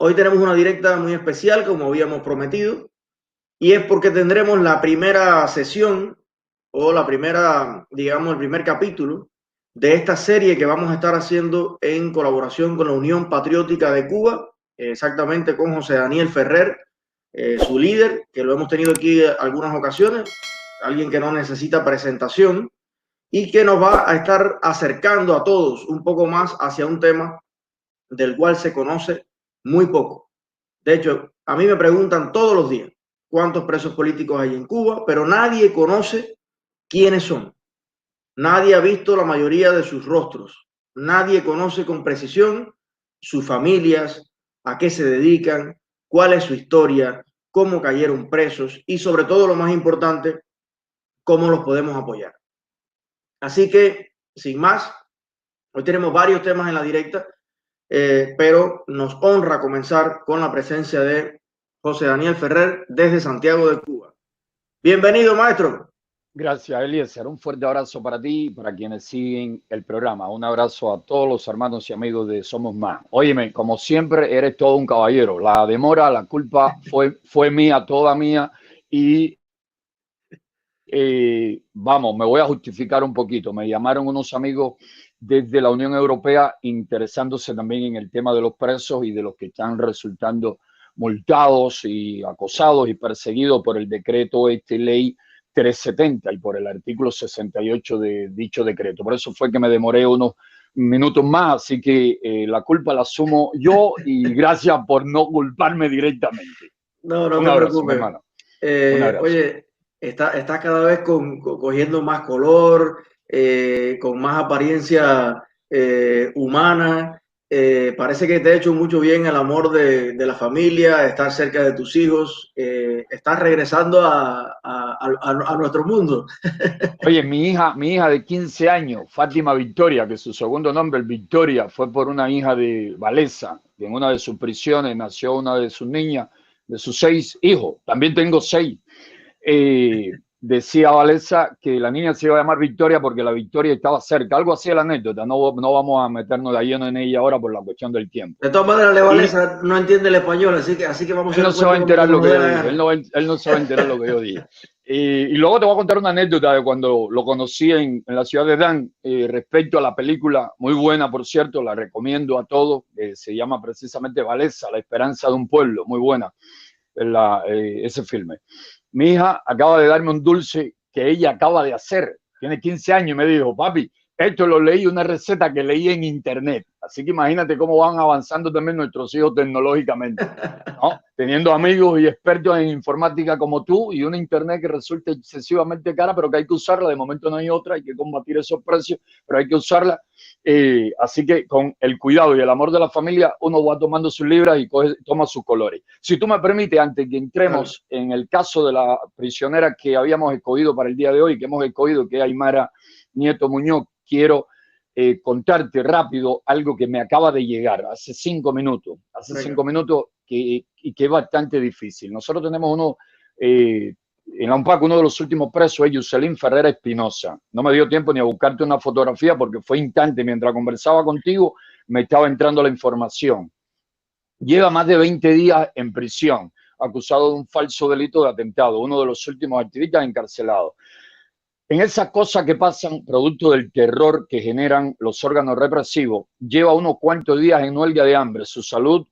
Hoy tenemos una directa muy especial, como habíamos prometido, y es porque tendremos la primera sesión o la primera, digamos, el primer capítulo de esta serie que vamos a estar haciendo en colaboración con la Unión Patriótica de Cuba, exactamente con José Daniel Ferrer, su líder, que lo hemos tenido aquí algunas ocasiones, alguien que no necesita presentación y que nos va a estar acercando a todos un poco más hacia un tema del cual se conoce muy poco. De hecho, a mí me preguntan todos los días cuántos presos políticos hay en Cuba, pero nadie conoce quiénes son. Nadie ha visto la mayoría de sus rostros. Nadie conoce con precisión sus familias, a qué se dedican, cuál es su historia, cómo cayeron presos y sobre todo lo más importante, cómo los podemos apoyar. Así que, sin más, hoy tenemos varios temas en la directa, pero nos honra comenzar con la presencia de José Daniel Ferrer desde Santiago de Cuba. Bienvenido, maestro. Gracias, Eliezer. Un fuerte abrazo para ti y para quienes siguen el programa. Un abrazo a todos los hermanos y amigos de Somos Más. Óyeme, como siempre, eres todo un caballero. La demora, la culpa fue mía, toda mía. Y vamos, me voy a justificar un poquito. Me llamaron unos amigos desde la Unión Europea interesándose también en el tema de los presos y de los que están resultando multados y acosados y perseguidos por el decreto ley 370 y por el artículo 68 de dicho decreto. Por eso fue que me demoré unos minutos más, así que la culpa la asumo yo y gracias por no culparme directamente. No Un te abrazo, mi preocupes. hermano. Un abrazo. Oye, está cada vez cogiendo más color, con más apariencia humana. Parece que te ha hecho mucho bien el amor de la familia, estar cerca de tus hijos. Estás regresando a nuestro mundo. Oye, mi hija de 15 años, Fátima Victoria, que su segundo nombre, el Victoria, fue por una hija de Valesa, que en una de sus prisiones nació una de sus niñas, de sus 6 hijos. También tengo 6. Decía Valesa que la niña se iba a llamar Victoria porque la Victoria estaba cerca. Algo así es la anécdota. No vamos a meternos de lleno en ella ahora por la cuestión del tiempo. De todas maneras, Y Levalesa no entiende el español, así que vamos a él hacer no el se va a cuento enterar como lo nos que dé yo la dije. gana. Él no se va a enterar lo que yo dije. Y luego te voy a contar una anécdota de cuando lo conocí en la ciudad de Dan respecto a la película, muy buena por cierto, la recomiendo a todos, se llama precisamente Valesa, La esperanza de un pueblo, muy buena ese filme. Mi hija acaba de darme un dulce que ella acaba de hacer, tiene 15 años y me dijo, papi, esto lo leí, una receta que leí en internet. Así que imagínate cómo van avanzando también nuestros hijos tecnológicamente, ¿no? Teniendo amigos y expertos en informática como tú y una internet que resulta excesivamente cara, pero que hay que usarla. De momento no hay otra, hay que combatir esos precios, pero hay que usarla. Así que con el cuidado y el amor de la familia, uno va tomando sus libras y toma sus colores. Si tú me permites, antes que entremos en el caso de la prisionera que habíamos escogido para el día de hoy, que hemos escogido, que es Aymara Nieto Muñoz, quiero contarte rápido algo que me acaba de llegar hace 5 minutos. Hace 5 minutos que es bastante difícil. Nosotros tenemos en la UNPAC, uno de los últimos presos es Yuselín Ferrer Espinosa. No me dio tiempo ni a buscarte una fotografía porque fue instante. Mientras conversaba contigo, me estaba entrando la información. Lleva más de 20 días en prisión, acusado de un falso delito de atentado, uno de los últimos activistas encarcelados. En esas cosas que pasan, producto del terror que generan los órganos represivos, lleva unos cuantos días en huelga de hambre. Su salud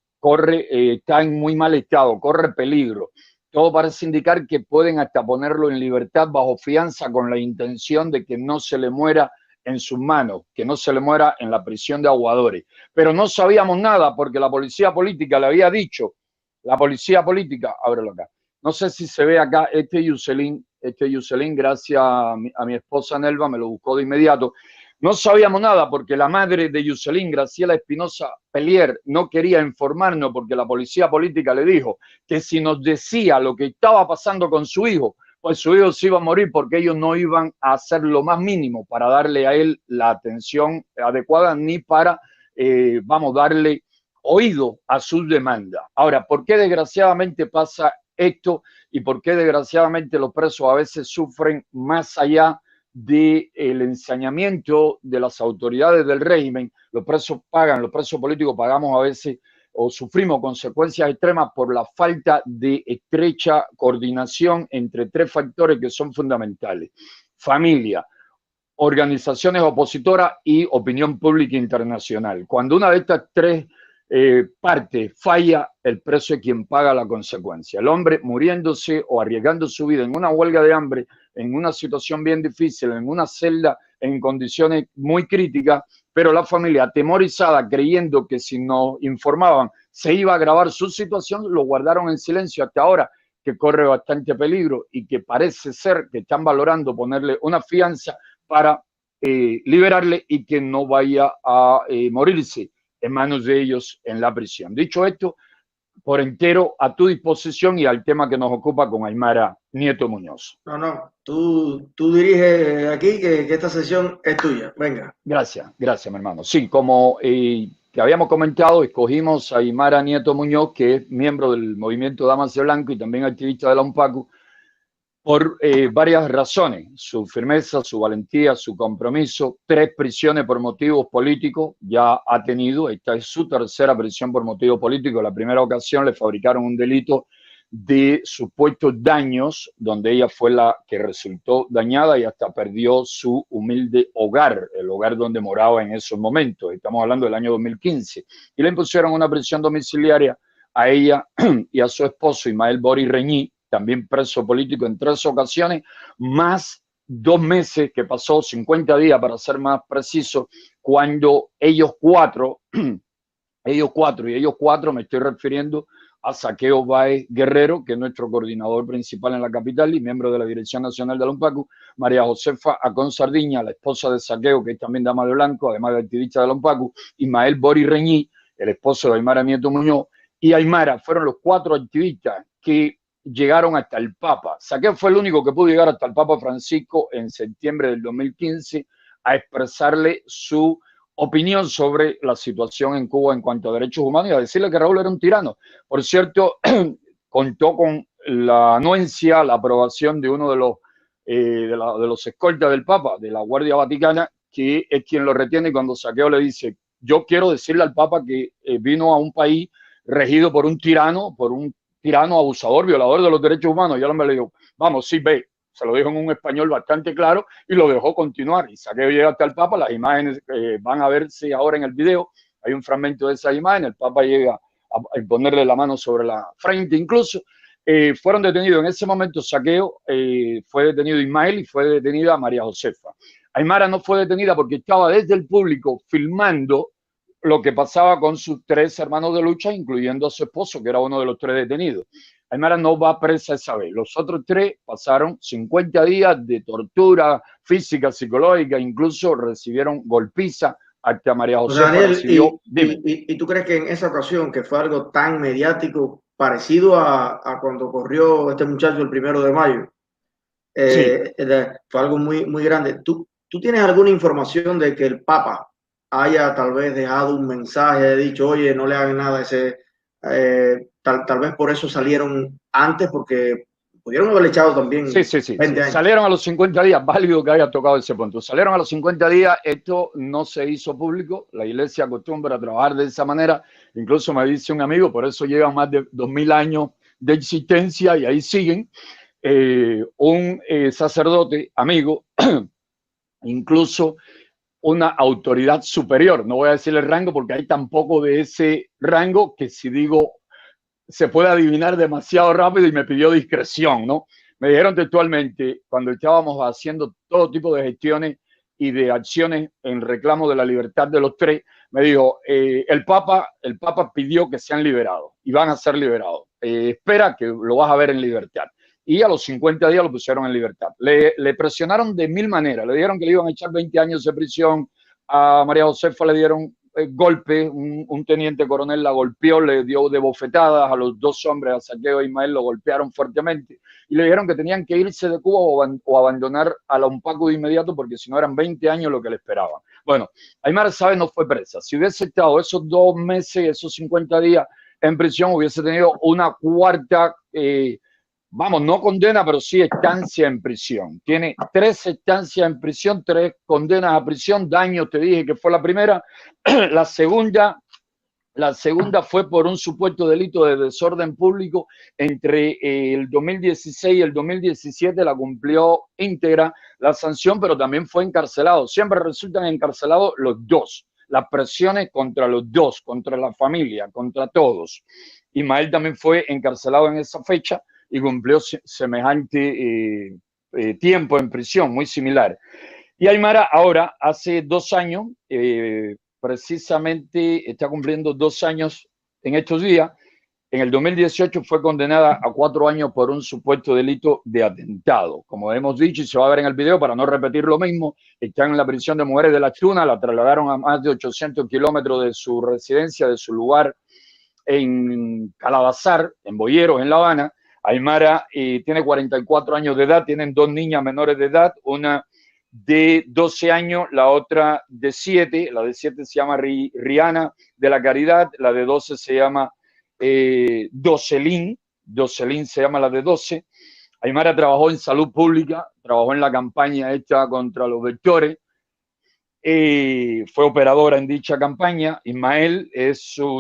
está en muy mal estado, corre peligro. Todo parece indicar que pueden hasta ponerlo en libertad bajo fianza con la intención de que no se le muera en sus manos, que no se le muera en la prisión de Aguadores. Pero no sabíamos nada porque la policía política le había dicho, la policía política, ábrelo acá, no sé si se ve acá, Yuselín, gracias a mi esposa Nelva, me lo buscó de inmediato. No sabíamos nada porque la madre de Yuselín, Graciela Espinosa Pelier, no quería informarnos porque la policía política le dijo que si nos decía lo que estaba pasando con su hijo, pues su hijo se iba a morir porque ellos no iban a hacer lo más mínimo para darle a él la atención adecuada ni para, darle oído a sus demandas. Ahora, ¿por qué desgraciadamente pasa esto y por qué desgraciadamente los presos a veces sufren más allá del ensañamiento de las autoridades del régimen? Los presos políticos pagamos a veces o sufrimos consecuencias extremas por la falta de estrecha coordinación entre tres factores que son fundamentales: familia, organizaciones opositoras y opinión pública internacional. Cuando una de estas tres partes falla, el preso es quien paga la consecuencia. El hombre muriéndose o arriesgando su vida en una huelga de hambre, en una situación bien difícil, en una celda en condiciones muy críticas, pero la familia atemorizada, creyendo que si nos informaban se iba a agravar su situación, lo guardaron en silencio hasta ahora, que corre bastante peligro y que parece ser que están valorando ponerle una fianza para liberarle y que no vaya a morirse en manos de ellos en la prisión. Dicho esto, por entero a tu disposición y al tema que nos ocupa con Aymara Nieto Muñoz. No, tú diriges aquí que esta sesión es tuya. Venga. Gracias, mi hermano. Sí, como que habíamos comentado, escogimos a Aymara Nieto Muñoz, que es miembro del movimiento Damas de Blanco y también activista de la UNPACU, por varias razones: su firmeza, su valentía, su compromiso. 3 prisiones por motivos políticos ya ha tenido. Esta es su tercera prisión por motivos políticos. La primera ocasión le fabricaron un delito de supuestos daños, donde ella fue la que resultó dañada y hasta perdió su humilde hogar, el hogar donde moraba en esos momentos. Estamos hablando del año 2015. Y le impusieron una prisión domiciliaria a ella y a su esposo, Ismael Bori Reñí, también preso político, en 3 ocasiones, más 2 meses que pasó, 50 días para ser más preciso, cuando ellos cuatro, me estoy refiriendo a Saqueo Báez Guerrero, que es nuestro coordinador principal en la capital y miembro de la Dirección Nacional de la UNPACU, María Josefa Acón Sardiña, la esposa de Saqueo, que es también dama de blanco, además de activista de la UNPACU, Ismael Bori Reñí, el esposo de Aymara Nieto Muñoz, y Aymara, fueron los 4 activistas que llegaron hasta el Papa. Saqueo fue el único que pudo llegar hasta el Papa Francisco en septiembre del 2015 a expresarle su opinión sobre la situación en Cuba en cuanto a derechos humanos y a decirle que Raúl era un tirano. Por cierto, contó con la anuencia, la aprobación de uno de los escoltas del Papa, de la Guardia Vaticana, que es quien lo retiene, y cuando Saqueo le dice: yo quiero decirle al Papa que vino a un país regido por un tirano abusador, violador de los derechos humanos. Y el hombre le dijo: vamos, sí, ve. Se lo dijo en un español bastante claro y lo dejó continuar. Y Saqueo llega hasta el Papa. Las imágenes van a verse ahora en el video. Hay un fragmento de esa imagen. El Papa llega a ponerle la mano sobre la frente incluso. Fueron detenidos en ese momento Saqueo, fue detenido Ismael y fue detenida María Josefa. Aymara no fue detenida porque estaba desde el público filmando lo que pasaba con sus 3 hermanos de lucha, incluyendo a su esposo, que era uno de los 3 detenidos. Aymara no va presa esa vez. Los otros 3 pasaron 50 días de tortura física, psicológica, incluso recibieron golpiza. Hasta María Josefa Daniel, recibió... ¿Y tú crees que en esa ocasión, que fue algo tan mediático, parecido a cuando corrió este muchacho el 1 de mayo, sí, fue algo muy, muy grande? ¿Tú tienes alguna información de que el Papa haya tal vez dejado un mensaje, dicho: oye, no le hagan nada a ese, tal vez por eso salieron antes, porque pudieron haber echado también sí. 20 años? Salieron a los 50 días, válido que haya tocado ese punto. Salieron a los 50 días, esto no se hizo público. La iglesia acostumbra a trabajar de esa manera. Incluso me dice un amigo, por eso llevan más de 2000 años de existencia y ahí siguen. Un sacerdote amigo, incluso una autoridad superior, no voy a decir el rango porque hay tan poco de ese rango que si digo se puede adivinar demasiado rápido, y me pidió discreción, ¿no? Me dijeron textualmente, cuando estábamos haciendo todo tipo de gestiones y de acciones en reclamo de la libertad de los 3, me dijo: el Papa pidió que sean liberados y van a ser liberados. Espera que lo vas a ver en libertad. Y a los 50 días lo pusieron en libertad. Le presionaron de 1000 maneras. Le dijeron que le iban a echar 20 años de prisión. A María Josefa le dieron golpe, un teniente coronel la golpeó, le dio de bofetadas. A los 2 hombres, a Saqueo e Ismael, lo golpearon fuertemente y le dijeron que tenían que irse de Cuba o abandonar a la UNPACU de inmediato, porque si no eran 20 años lo que le esperaban. Bueno, Aymara Sáenz no fue presa. Si hubiese estado esos 2 meses, esos 50 días en prisión, hubiese tenido una cuarta, no condena, pero sí estancia en prisión. Tiene 3 estancias en prisión, 3 condenas a prisión. Daños, te dije que fue la primera. La segunda La segunda fue por un supuesto delito de desorden público. Entre el 2016 y el 2017 la cumplió íntegra la sanción, pero también fue encarcelado. Siempre resultan encarcelados los dos. Las presiones contra los dos, contra la familia, contra todos. Ismael también fue encarcelado en esa fecha y cumplió semejante tiempo en prisión, muy similar. Y Aymara ahora, hace 2 años, precisamente está cumpliendo 2 años en estos días. En el 2018 fue condenada a 4 años por un supuesto delito de atentado. Como hemos dicho y se va a ver en el video, para no repetir lo mismo, está en la prisión de mujeres de Las Tunas, la trasladaron a más de 800 kilómetros de su residencia, de su lugar en Calabazar, en Boyeros, en La Habana. Aymara tiene 44 años de edad, tienen 2 niñas menores de edad, una de 12 años, la otra de 7, la de 7 se llama Rihanna de la Caridad, la de 12 se llama Docelín se llama la de 12. Aymara trabajó en salud pública, trabajó en la campaña esta contra los vectores, fue operadora en dicha campaña. Ismael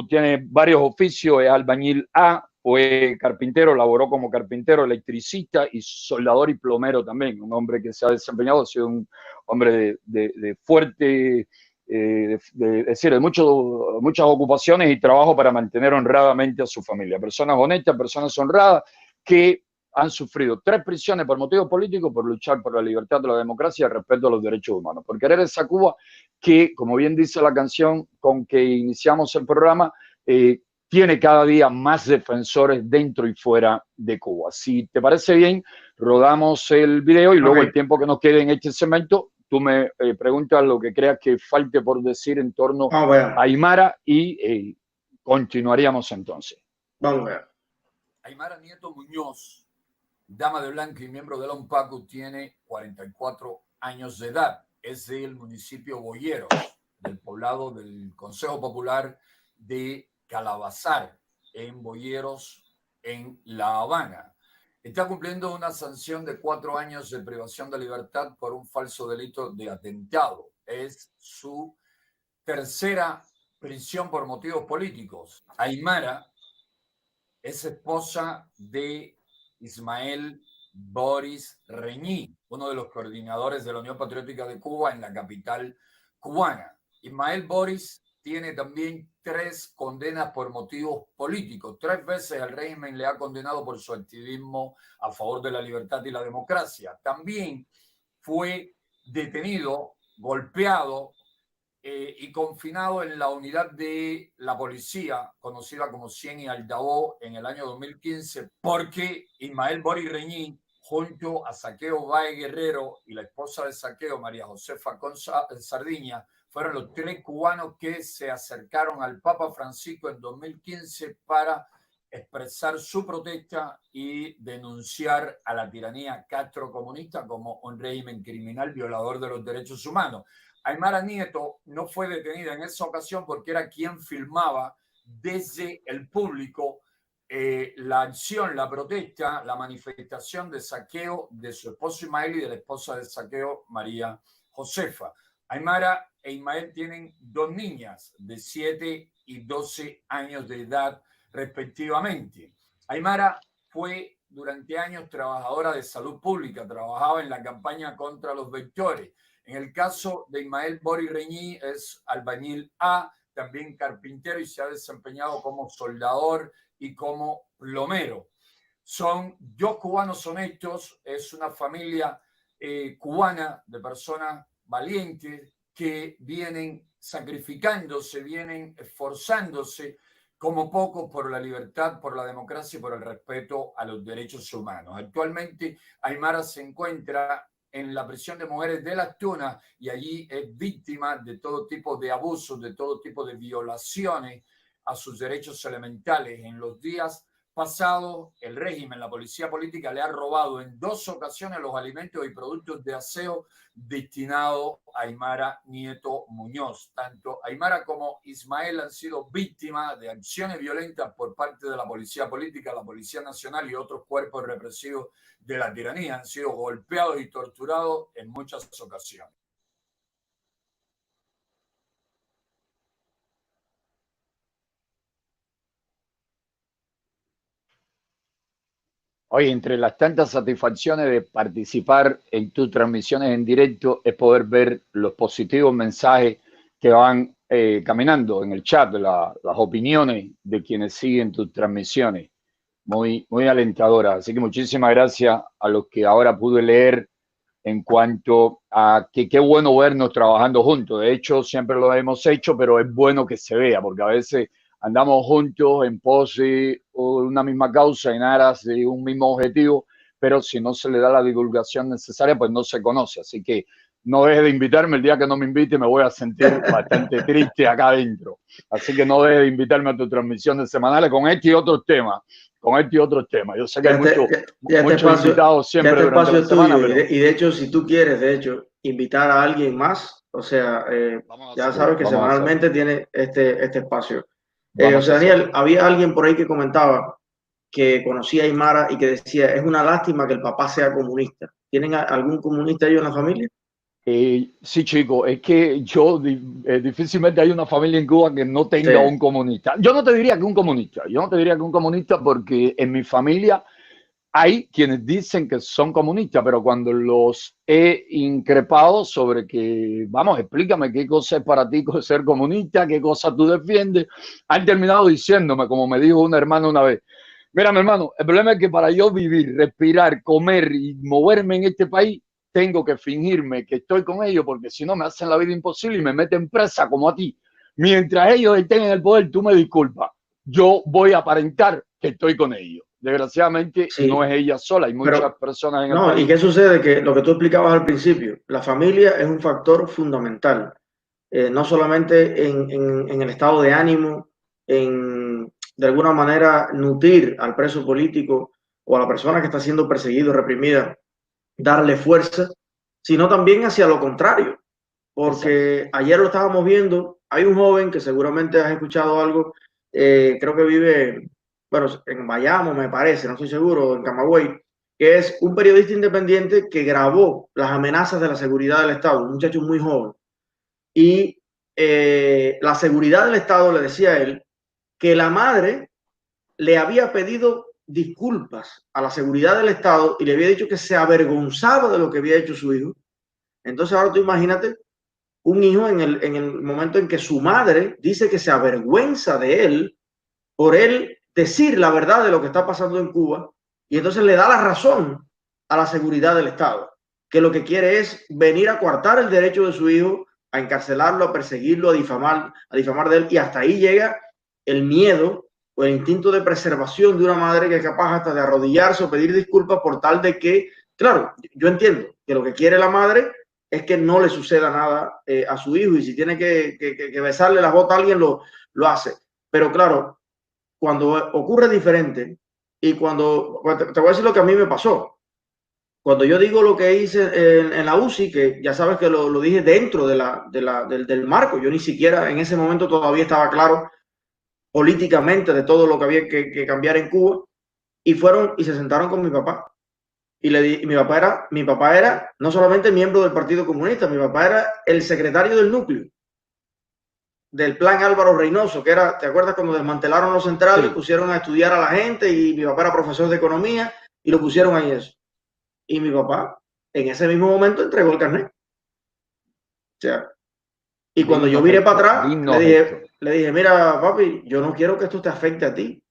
tiene varios oficios, es albañil A, fue carpintero, laboró como carpintero, electricista y soldador y plomero también. Un hombre que se ha desempeñado, ha sido un hombre de fuerte, es decir, de muchas ocupaciones y trabajo para mantener honradamente a su familia. Personas honestas, personas honradas que han sufrido 3 prisiones por motivos políticos, por luchar por la libertad, la democracia y el respeto a los derechos humanos. Por querer esa Cuba que, como bien dice la canción con que iniciamos el programa, tiene cada día más defensores dentro y fuera de Cuba. Si te parece bien, rodamos el video y luego el tiempo que nos quede en este segmento, tú me preguntas lo que creas que falte por decir en torno a Aymara y continuaríamos entonces. Vamos a ver. Aymara Nieto Muñoz, dama de blanco y miembro de la UNPACU, tiene 44 años de edad. Es del municipio Boyeros, del poblado del Consejo Popular de Calabazar, en Boyeros, en La Habana. Está cumpliendo una sanción de 4 años de privación de libertad por un falso delito de atentado. Es su tercera prisión por motivos políticos. Aymara es esposa de Ismael Boris Reñí, uno de los coordinadores de la Unión Patriótica de Cuba en la capital cubana. Ismael Boris tiene también 3 condenas por motivos políticos. 3 veces el régimen le ha condenado por su activismo a favor de la libertad y la democracia. También fue detenido, golpeado y confinado en la unidad de la policía, conocida como Cien y Aldabó, en el año 2015, porque Ismael Boris Reñí, junto a Saqueo Báez Guerrero y la esposa de Saqueo, María Josefa Sardiña, fueron los 3 cubanos que se acercaron al Papa Francisco en 2015 para expresar su protesta y denunciar a la tiranía castrocomunista como un régimen criminal violador de los derechos humanos. Aymara Nieto no fue detenida en esa ocasión porque era quien filmaba desde el público la acción, la protesta, la manifestación de saqueo de su esposo Ismael y de la esposa de saqueo, María Josefa. Aymara e Ismael tienen 2 niñas de 7 y 12 años de edad respectivamente. Aymara fue durante años trabajadora de salud pública, trabajaba en la campaña contra los vectores. En el caso de Ismael Boris Reñí es albañil A, también carpintero y se ha desempeñado como soldador y como plomero. Son 2 cubanos honestos, es una familia cubana de personas valientes que vienen sacrificándose, vienen esforzándose como pocos por la libertad, por la democracia y por el respeto a los derechos humanos. Actualmente Aymara se encuentra en la prisión de mujeres de Las Tunas y allí es víctima de todo tipo de abusos, de todo tipo de violaciones a sus derechos elementales. En los días pasados, el régimen, la policía política, le ha robado en 2 ocasiones los alimentos y productos de aseo destinados a Aymara Nieto Muñoz. Tanto Aymara como Ismael han sido víctimas de acciones violentas por parte de la policía política, la Policía Nacional y otros cuerpos represivos de la tiranía. Han sido golpeados y torturados en muchas ocasiones. Oye, entre las tantas satisfacciones de participar en tus transmisiones en directo es poder ver los positivos mensajes que van caminando en el chat, las opiniones de quienes siguen tus transmisiones. Muy, muy alentadoras. Así que muchísimas gracias a los que ahora pude leer en cuanto a que qué bueno vernos trabajando juntos. De hecho, siempre lo hemos hecho, pero es bueno que se vea, porque a veces andamos juntos en pos de una misma causa, en aras de un mismo objetivo, pero si no se le da la divulgación necesaria, pues no se conoce. Así que no deje de invitarme. El día que no me invite me voy a sentir bastante triste acá adentro. Así que no deje de invitarme a tus transmisiones semanales con este y otros temas. Con este y otros temas. Yo sé que hay muchos invitados siempre durante la semana. Pero... y de hecho, si tú quieres, de hecho, invitar a alguien más, o sea, ya sabes que semanalmente tiene este espacio. O sea, Daniel, había alguien por ahí que comentaba que conocía a Aymara y que decía, es una lástima que el papá sea comunista. ¿Tienen algún comunista ellos en la familia? Sí, chico, es que difícilmente hay una familia en Cuba que no tenga un comunista. Yo no te diría que un comunista, porque en mi familia hay quienes dicen que son comunistas, pero cuando los he increpado sobre que, vamos, explícame qué cosa es para ti ser comunista, qué cosa tú defiendes, han terminado diciéndome, como me dijo un hermano una vez, mira, mi hermano, el problema es que para yo vivir, respirar, comer y moverme en este país, tengo que fingirme que estoy con ellos, porque si no me hacen la vida imposible y me meten presa como a ti. Mientras ellos estén en el poder, tú me disculpas. Yo voy a aparentar que estoy con ellos. Desgraciadamente, no es ella sola, hay muchas personas en el país. ¿Y qué sucede? Que lo que tú explicabas al principio, la familia es un factor fundamental, no solamente en el estado de ánimo, de alguna manera nutrir al preso político o a la persona que está siendo perseguida o reprimida, darle fuerza, sino también hacia lo contrario. Porque ayer lo estábamos viendo, hay un joven que seguramente has escuchado algo, creo que vive, bueno, en Bayamo me parece, no estoy seguro, en Camagüey, que es un periodista independiente que grabó las amenazas de la seguridad del Estado, un muchacho muy joven. Y la seguridad del Estado le decía a él que la madre le había pedido disculpas a la seguridad del Estado y le había dicho que se avergonzaba de lo que había hecho su hijo. Entonces ahora tú imagínate un hijo en el momento en que su madre dice que se avergüenza de él por él decir la verdad de lo que está pasando en Cuba, y entonces le da la razón a la seguridad del Estado, que lo que quiere es venir a coartar el derecho de su hijo, a encarcelarlo, a perseguirlo, a difamar de él, y hasta ahí llega el miedo o el instinto de preservación de una madre que es capaz hasta de arrodillarse o pedir disculpas por tal de que, claro, yo entiendo que lo que quiere la madre es que no le suceda nada a su hijo, y si tiene que besarle las botas a alguien, lo hace. Pero claro, cuando ocurre diferente, y cuando, te voy a decir lo que a mí me pasó. Cuando yo digo lo que hice en la UCI, que ya sabes que lo dije dentro del marco, yo ni siquiera en ese momento todavía estaba claro políticamente de todo lo que había que cambiar en Cuba, y fueron y se sentaron con mi papá. Y mi papá era no solamente miembro del Partido Comunista, mi papá era el secretario del núcleo del plan Álvaro Reynoso, que era, ¿te acuerdas cuando desmantelaron los centrales? Sí. Pusieron a estudiar a la gente, y mi papá era profesor de economía y lo pusieron ahí eso. Y mi papá en ese mismo momento entregó el carnet. O sea, y cuando yo miré para atrás, le dije, mira, papi, yo no quiero que esto te afecte a ti.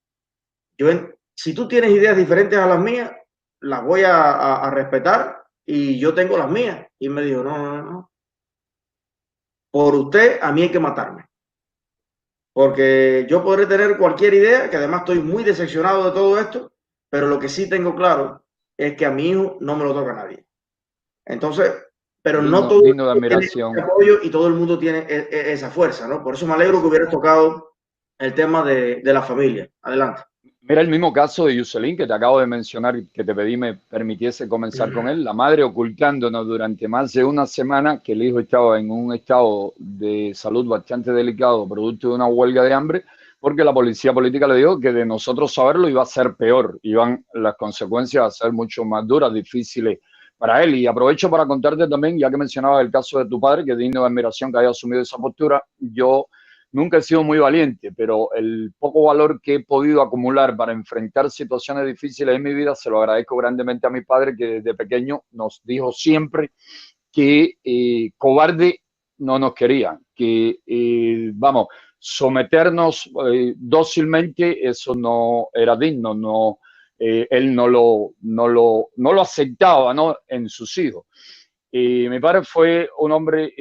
Si tú tienes ideas diferentes a las mías, las voy a respetar, y yo tengo las mías. Y me dijo, no. Por usted, a mí hay que matarme. Porque yo podré tener cualquier idea, que además estoy muy decepcionado de todo esto, pero lo que sí tengo claro es que a mi hijo no me lo toca nadie. Entonces, pero no todo el mundo tiene ese apoyo y todo el mundo tiene esa fuerza, ¿no? Por eso me alegro que hubieras tocado el tema de la familia. Adelante. Mira el mismo caso de Yuselín, que te acabo de mencionar, que te pedí me permitiese comenzar con él. La madre ocultándonos durante más de una semana que el hijo estaba en un estado de salud bastante delicado, producto de una huelga de hambre, porque la policía política le dijo que de nosotros saberlo iba a ser peor, iban las consecuencias a ser mucho más duras, difíciles para él. Y aprovecho para contarte también, ya que mencionabas el caso de tu padre, que es digno de admiración que haya asumido esa postura. Yo nunca he sido muy valiente, pero el poco valor que he podido acumular para enfrentar situaciones difíciles en mi vida se lo agradezco grandemente a mi padre, que desde pequeño nos dijo siempre que cobarde no nos quería, que vamos, someternos dócilmente, eso no era digno, no, él no lo aceptaba, ¿no?, en sus hijos. Y mi padre fue un hombre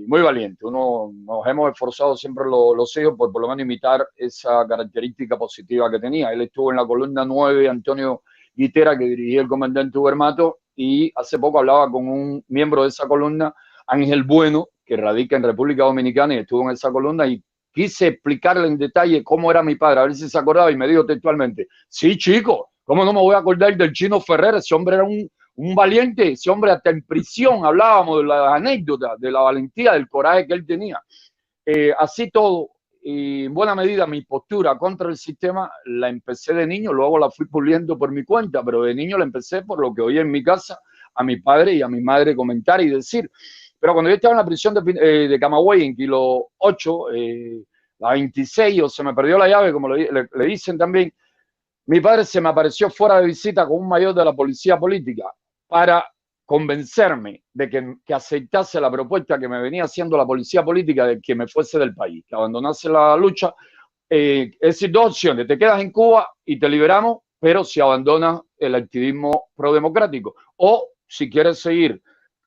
muy valiente. Nos hemos esforzado siempre los hijos por lo menos imitar esa característica positiva que tenía. Él estuvo en la columna 9, Antonio Guitera, que dirigía el comandante Ubermato, y hace poco hablaba con un miembro de esa columna, Ángel Bueno, que radica en República Dominicana y estuvo en esa columna, y quise explicarle en detalle cómo era mi padre, a ver si se acordaba, y me dijo textualmente: sí, chico, ¿cómo no me voy a acordar del Chino Ferrer? Ese hombre era un valiente, ese hombre hasta en prisión, hablábamos de las anécdotas, de la valentía, del coraje que él tenía. Así todo, en buena medida mi postura contra el sistema la empecé de niño, luego la fui puliendo por mi cuenta, pero de niño la empecé por lo que oía en mi casa a mi padre y a mi madre comentar y decir. Pero cuando yo estaba en la prisión de Camagüey, en kilo 8, la 26, o se me perdió la llave, como le dicen también, mi padre se me apareció fuera de visita con un mayor de la policía política para convencerme de que aceptase la propuesta que me venía haciendo la policía política de que me fuese del país, que abandonase la lucha. Es decir, dos opciones: te quedas en Cuba y te liberamos, pero si abandonas el activismo prodemocrático, o si quieres seguir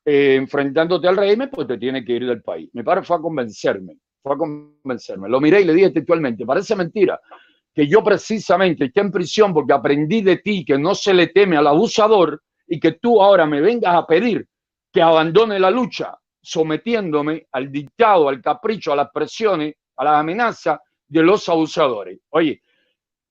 enfrentándote al régimen, pues te tienes que ir del país. Mi padre fue a convencerme. Lo miré y le dije textualmente: parece mentira que yo precisamente esté en prisión porque aprendí de ti que no se le teme al abusador, y que tú ahora me vengas a pedir que abandone la lucha, sometiéndome al dictado, al capricho, a las presiones, a las amenazas de los abusadores. Oye,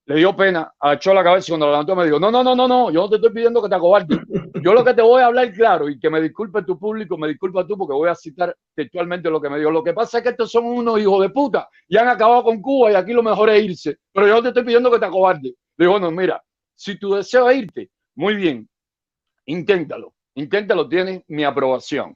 le dio pena, agachó la cabeza y cuando la levantó me dijo: no, yo no te estoy pidiendo que te acobardes. Yo lo que te voy a hablar claro, y que me disculpe tu público, me disculpa tú, porque voy a citar textualmente lo que me dijo. Lo que pasa es que estos son unos hijos de puta y han acabado con Cuba, y aquí lo mejor es irse. Pero yo no te estoy pidiendo que te acobardes. Le digo: no, mira, si tu deseo es irte, muy bien, inténtalo, tienes mi aprobación,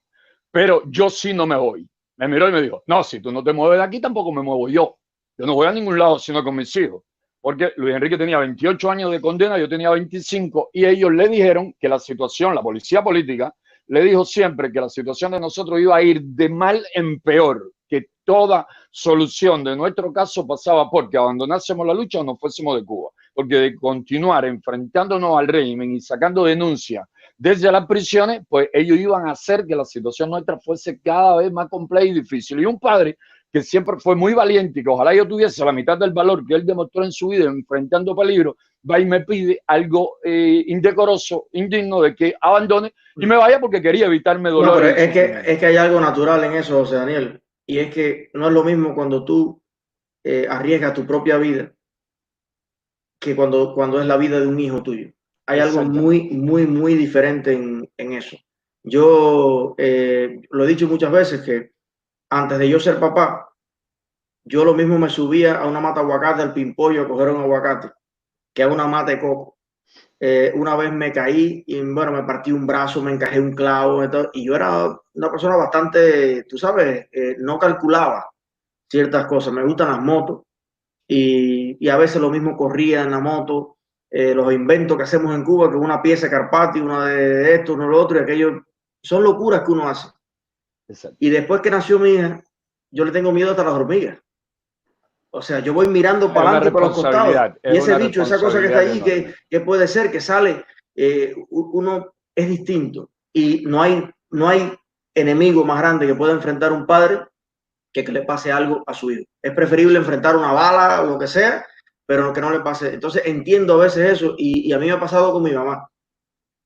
pero yo sí no me voy. Me miró y me dijo: no, si tú no te mueves de aquí, tampoco me muevo yo. Yo no voy a ningún lado sino con mis hijos. Porque Luis Enrique tenía 28 años de condena, yo tenía 25, y ellos le dijeron que la situación, la policía política, le dijo siempre que la situación de nosotros iba a ir de mal en peor, que toda solución de nuestro caso pasaba porque abandonásemos la lucha o nos fuésemos de Cuba. Porque de continuar enfrentándonos al régimen y sacando denuncias desde las prisiones, pues ellos iban a hacer que la situación nuestra fuese cada vez más compleja y difícil. Y un padre que siempre fue muy valiente y que ojalá yo tuviese la mitad del valor que él demostró en su vida enfrentando peligro, va y me pide algo indecoroso, indigno, de que abandone y me vaya porque quería evitarme dolor. No, pero es que hay algo natural en eso, José Daniel, y es que no es lo mismo cuando tú arriesgas tu propia vida que cuando es la vida de un hijo tuyo. Hay algo muy diferente en eso. Yo lo he dicho muchas veces que antes de yo ser papá, yo lo mismo me subía a una mata de aguacate, al pimpollo, a coger un aguacate, que a una mata de coco. Una vez me caí y bueno, me partí un brazo, me encajé un clavo, y yo era una persona bastante, tú sabes, no calculaba ciertas cosas. Me gustan las motos y a veces lo mismo corría en la moto. Los inventos que hacemos en Cuba, que una pieza de Carpati, una de esto, uno de lo otro, y aquello, son locuras que uno hace. Exacto. Y después que nació mi hija, yo le tengo miedo hasta las hormigas. O sea, yo voy mirando para adelante y por los costados. Y ese bicho, esa cosa que está ahí, que puede ser, que sale, uno es distinto. Y no hay enemigo más grande que pueda enfrentar un padre que le pase algo a su hijo. Es preferible enfrentar una bala o lo que sea, pero que no le pase. Entonces entiendo a veces eso, y a mí me ha pasado con mi mamá.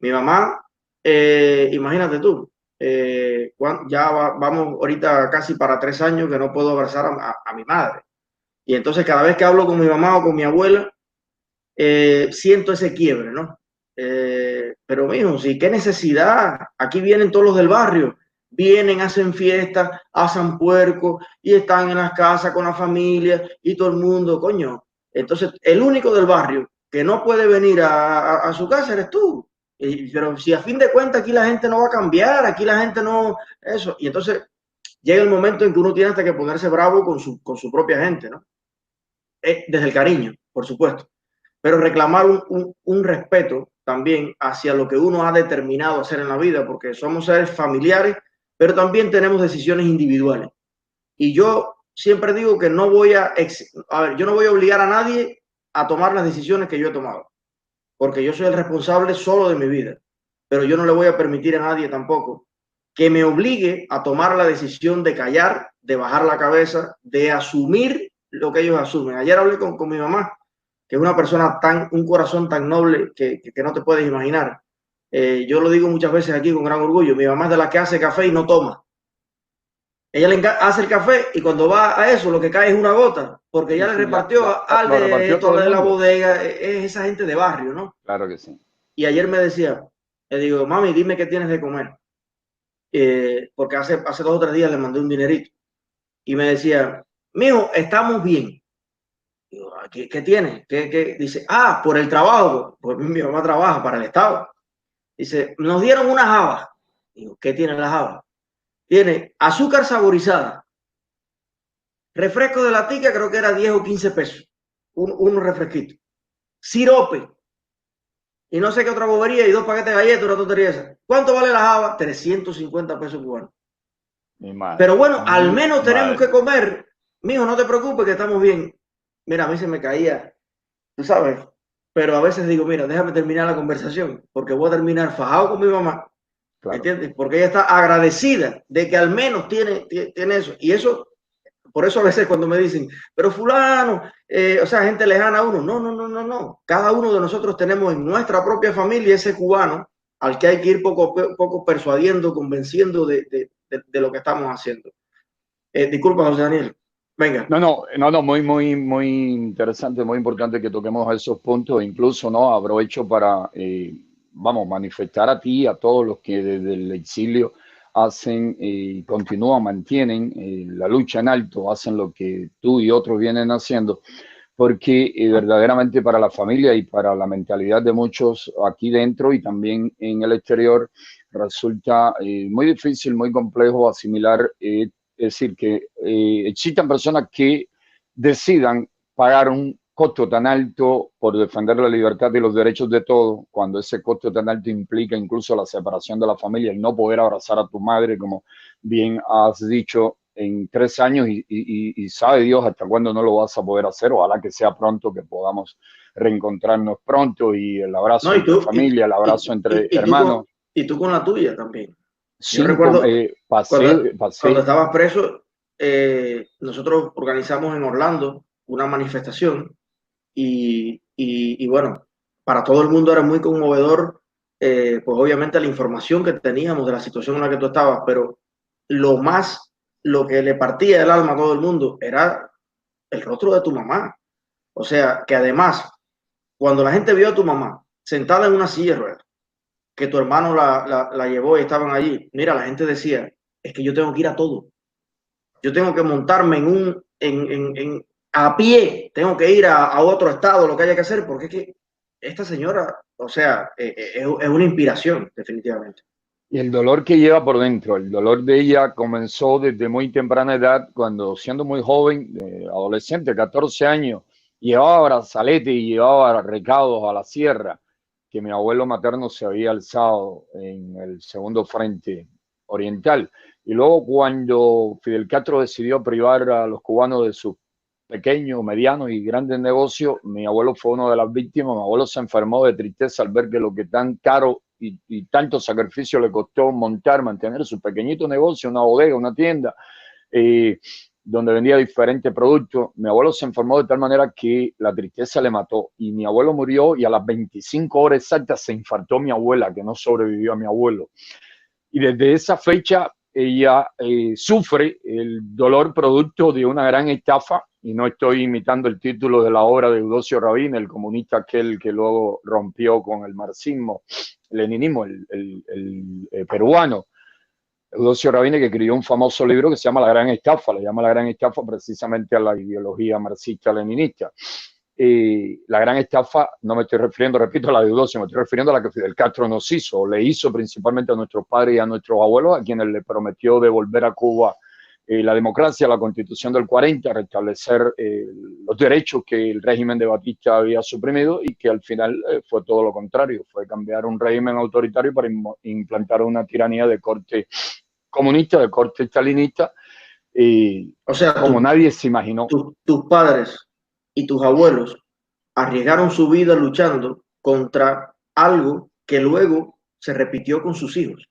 Mi mamá, imagínate tú, ya vamos ahorita casi para 3 años que no puedo abrazar a mi madre. Y entonces cada vez que hablo con mi mamá o con mi abuela, siento ese quiebre, ¿no? Pero mijo, sí, qué necesidad. Aquí vienen todos los del barrio, vienen, hacen fiestas, hacen puerco y están en las casas con la familia y todo el mundo, coño. Entonces, el único del barrio que no puede venir a su casa eres tú. Pero si a fin de cuentas aquí la gente no va a cambiar, aquí la gente no, eso. Y entonces llega el momento en que uno tiene hasta que ponerse bravo con su propia gente, ¿no? Desde el cariño, por supuesto, pero reclamar un respeto también hacia lo que uno ha determinado hacer en la vida, porque somos seres familiares, pero también tenemos decisiones individuales. Y yo siempre digo que no voy a ver, yo no voy a obligar a nadie a tomar las decisiones que yo he tomado, porque yo soy el responsable solo de mi vida, pero yo no le voy a permitir a nadie tampoco que me obligue a tomar la decisión de callar, de bajar la cabeza, de asumir lo que ellos asumen. Ayer hablé con mi mamá, que es una persona un corazón tan noble que no te puedes imaginar. Yo lo digo muchas veces aquí con gran orgullo, mi mamá es de las que hace café y no toma. Ella le hace el café y cuando va a eso lo que cae es una gota, porque ya le repartió al de la bodega, es esa gente de barrio, ¿no? Claro que sí. Y ayer me decía, le digo, mami, dime qué tienes de comer. Porque hace 2 o 3 días le mandé un dinerito. Y me decía, mijo, estamos bien. Digo, ¿qué tiene? Dice, por el trabajo. Pues mi mamá trabaja para el Estado. Dice, nos dieron unas habas. Digo, ¿qué tienen las habas? Tiene azúcar saborizada, refresco de latica, creo que era 10 o 15 pesos, unos refresquitos, sirope, y no sé qué otra bobería, y 2 paquetes de galletas, una tontería esa. ¿Cuánto vale la java? 350 pesos cubanos. Pero bueno, al menos tenemos que comer. Mijo, no te preocupes que estamos bien. Mira, a mí se me caía, tú sabes, pero a veces digo, mira, déjame terminar la conversación, porque voy a terminar fajado con mi mamá. Claro. ¿Entiendes? Porque ella está agradecida de que al menos tiene eso. Y eso, por eso a veces cuando me dicen, pero fulano, o sea, gente lejana a uno. No. Cada uno de nosotros tenemos en nuestra propia familia ese cubano al que hay que ir poco a poco persuadiendo, convenciendo de lo que estamos haciendo. Disculpa, José Daniel. Venga. No, muy interesante, muy importante que toquemos esos puntos. Incluso, ¿no? Aprovecho para, manifestar a ti, a todos los que desde el exilio hacen y mantienen la lucha en alto, hacen lo que tú y otros vienen haciendo, porque verdaderamente para la familia y para la mentalidad de muchos aquí dentro y también en el exterior resulta muy difícil, muy complejo asimilar. Es decir, que existan personas que decidan pagar un costo tan alto por defender la libertad y los derechos de todos, cuando ese costo tan alto implica incluso la separación de la familia y no poder abrazar a tu madre, como bien has dicho, en 3 años y sabe Dios hasta cuándo no lo vas a poder hacer. Ojalá que sea pronto, que podamos reencontrarnos pronto y el abrazo entre familia, el abrazo entre hermanos. Y tú con la tuya también. Sí, yo recuerdo pasé. Cuando estabas preso, nosotros organizamos en Orlando una manifestación y bueno, para todo el mundo era muy conmovedor, pues obviamente la información que teníamos de la situación en la que tú estabas, pero lo que le partía el alma a todo el mundo era el rostro de tu mamá. O sea, que además, cuando la gente vio a tu mamá sentada en una silla de ruedas, que tu hermano la llevó y estaban allí, mira, la gente decía, es que yo tengo que ir a todo. Yo tengo que montarme a pie, tengo que ir a otro estado, lo que haya que hacer, porque es que esta señora, o sea, es una inspiración, definitivamente. Y el dolor que lleva por dentro, el dolor de ella comenzó desde muy temprana edad, cuando siendo muy joven, adolescente, 14 años, llevaba brazalete y llevaba recados a la sierra, que mi abuelo materno se había alzado en el segundo frente oriental. Y luego cuando Fidel Castro decidió privar a los cubanos de sus pequeños, medianos y grandes negocios, mi abuelo fue uno de las víctimas. Mi abuelo se enfermó de tristeza al ver que lo que tan caro y tanto sacrificio le costó mantener su pequeñito negocio, una bodega, una tienda, donde vendía diferentes productos. Mi abuelo se enfermó de tal manera que la tristeza le mató y mi abuelo murió, y a las 25 horas exactas se infartó mi abuela, que no sobrevivió a mi abuelo. Y desde esa fecha ella sufre el dolor producto de una gran estafa, y no estoy imitando el título de la obra de Eudoxio Rabini, el comunista aquel que luego rompió con el marxismo, el leninismo, el peruano. Eudoxio Rabini, que escribió un famoso libro que se llama La Gran Estafa, le llama La Gran Estafa precisamente a la ideología marxista-leninista. La gran estafa, no me estoy refiriendo, repito, a la de Eudoxio, me estoy refiriendo a la que Fidel Castro nos hizo, o le hizo principalmente a nuestros padres y a nuestros abuelos, a quienes le prometió devolver a Cuba la democracia, la Constitución del 40, restablecer los derechos que el régimen de Batista había suprimido, y que al final fue todo lo contrario, fue cambiar un régimen autoritario para implantar una tiranía de corte comunista, de corte stalinista, O sea, como nadie se imaginó. Tus padres y tus abuelos arriesgaron su vida luchando contra algo que luego se repitió con sus hijos.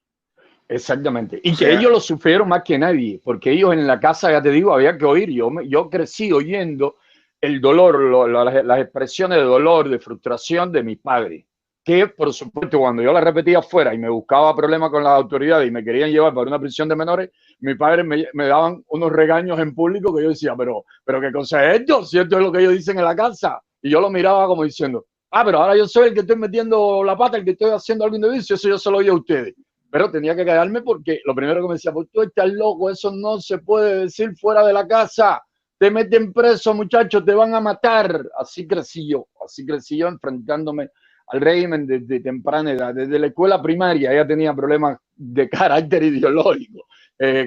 Exactamente. Y que ellos lo sufrieron más que nadie, porque ellos en la casa, ya te digo, había que oír. Yo crecí oyendo el dolor, las expresiones de dolor, de frustración de mis padres, que por supuesto cuando yo las repetía afuera y me buscaba problemas con las autoridades y me querían llevar para una prisión de menores, mis padres me daban unos regaños en público que yo decía, pero ¿qué cosa es esto? Si esto es lo que ellos dicen en la casa. Y yo lo miraba como diciendo, pero ahora yo soy el que estoy metiendo la pata, el que estoy haciendo algo indebido, eso yo se lo oí a ustedes. Pero tenía que callarme porque lo primero que me decía, pues tú estás loco, eso no se puede decir fuera de la casa, te meten preso, muchachos, te van a matar. Así crecí yo enfrentándome al régimen desde temprana edad. Desde la escuela primaria ya tenía problemas de carácter ideológico,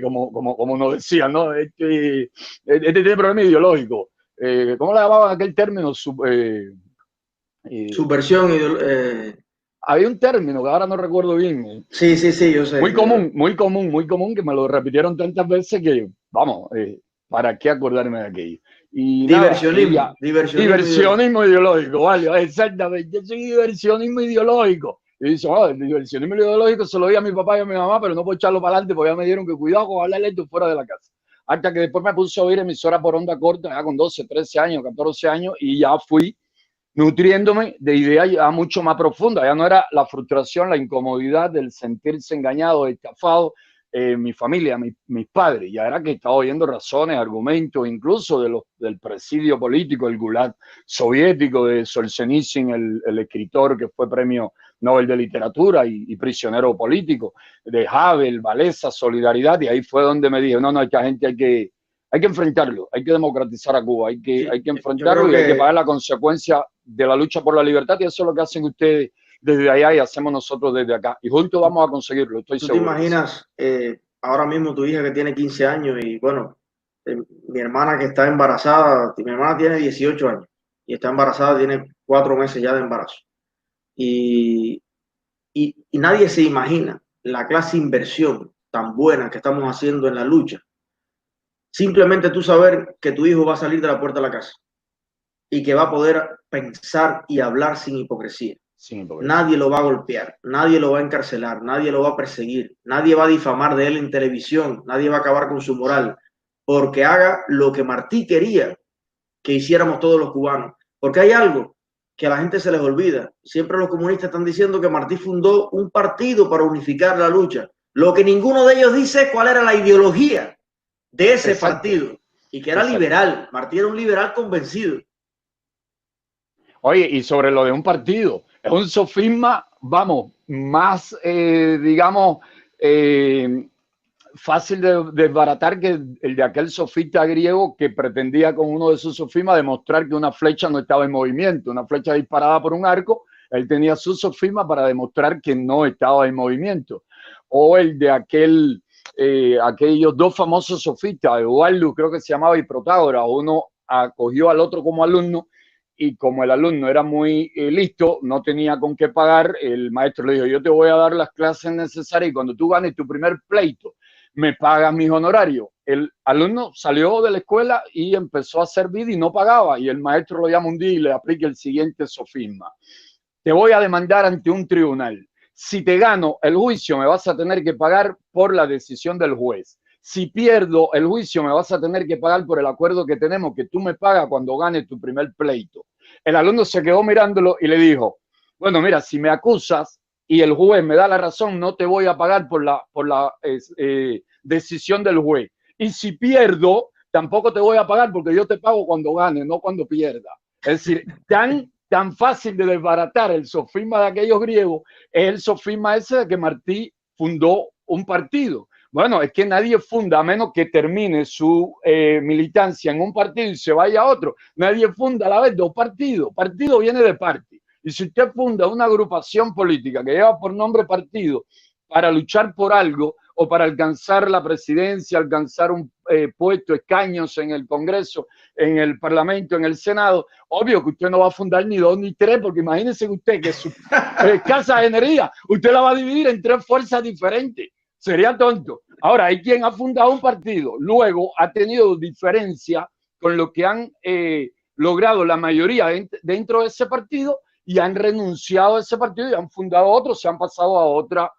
como nos decían, ¿no? Este tiene problema ideológico. ¿Cómo le llamaban aquel término? Subversión. Había un término que ahora no recuerdo bien. Sí, yo sé. Muy común, que me lo repitieron tantas veces que, vamos, ¿para qué acordarme de aquello? Y diversionismo ideológico, vale, exactamente, yo soy diversionismo ideológico. Y dice, el diversionismo ideológico se lo di a mi papá y a mi mamá, pero no puedo echarlo para adelante porque ya me dieron que cuidado con hablarle esto fuera de la casa. Hasta que después me puse a oír emisoras por onda corta, ya con 12, 13 años, 14 años, y ya fui nutriéndome de ideas ya mucho más profundas. Ya no era la frustración, la incomodidad del sentirse engañado, estafado, mi familia, mis padres. Ya era que estaba oyendo razones, argumentos, incluso del presidio político, el Gulag soviético, de Solzhenitsyn, el escritor que fue premio Nobel de Literatura y prisionero político, de Havel, Wałęsa, Solidaridad. Y ahí fue donde me dije, no, esta gente hay que enfrentarlo, hay que democratizar a Cuba, hay que enfrentarlo y hay que pagar la consecuencia de la lucha por la libertad, y eso es lo que hacen ustedes desde allá y hacemos nosotros desde acá. Y juntos vamos a conseguirlo, estoy seguro. ¿Tú te imaginas ahora mismo tu hija que tiene 15 años y bueno, mi hermana que está embarazada, mi hermana tiene 18 años y está embarazada, tiene 4 meses ya de embarazo. Y nadie se imagina la clase de inversión tan buena que estamos haciendo en la lucha. Simplemente tú saber que tu hijo va a salir de la puerta de la casa y que va a poder pensar y hablar sin hipocresía. Nadie lo va a golpear, nadie lo va a encarcelar, nadie lo va a perseguir, nadie va a difamar de él en televisión, nadie va a acabar con su moral, porque haga lo que Martí quería que hiciéramos todos los cubanos. Porque hay algo que a la gente se les olvida. Siempre los comunistas están diciendo que Martí fundó un partido para unificar la lucha. Lo que ninguno de ellos dice es cuál era la ideología de ese partido, y que era liberal. Martí era un liberal convencido. Oye, y sobre lo de un partido, es un sofisma, vamos, más, digamos, fácil de desbaratar que el de aquel sofista griego que pretendía con uno de sus sofismas demostrar que una flecha no estaba en movimiento, una flecha disparada por un arco. Él tenía su sofisma para demostrar que no estaba en movimiento. O el de aquellos dos famosos sofistas, Eduardo, creo que se llamaba, y Protágoras. Uno acogió al otro como alumno, y como el alumno era muy listo, no tenía con qué pagar, el maestro le dijo, yo te voy a dar las clases necesarias y cuando tú ganes tu primer pleito, me pagas mis honorarios. El alumno salió de la escuela y empezó a servir y no pagaba, y el maestro lo llama un día y le aplica el siguiente sofisma: te voy a demandar ante un tribunal. Si te gano el juicio, me vas a tener que pagar por la decisión del juez. Si pierdo el juicio, me vas a tener que pagar por el acuerdo que tenemos, que tú me pagas cuando ganes tu primer pleito. El alumno se quedó mirándolo y le dijo, bueno, mira, si me acusas y el juez me da la razón, no te voy a pagar por la decisión del juez. Y si pierdo, tampoco te voy a pagar porque yo te pago cuando gane, no cuando pierda. Es decir, tan fácil de desbaratar el sofisma de aquellos griegos es el sofisma ese de que Martí fundó un partido. Bueno, es que nadie funda, a menos que termine su militancia en un partido y se vaya a otro. Nadie funda a la vez dos partidos. Partido viene de parte. Y si usted funda una agrupación política que lleva por nombre partido para luchar por algo o para alcanzar la presidencia, alcanzar un puesto, escaños en el Congreso, en el Parlamento, en el Senado. Obvio que usted no va a fundar ni 2 ni 3, porque imagínese usted que su escasa energía, usted la va a dividir en 3 fuerzas diferentes. Sería tonto. Ahora, hay quien ha fundado un partido, luego ha tenido diferencia con lo que han logrado la mayoría dentro de ese partido y han renunciado a ese partido y han fundado otro, se han pasado a otra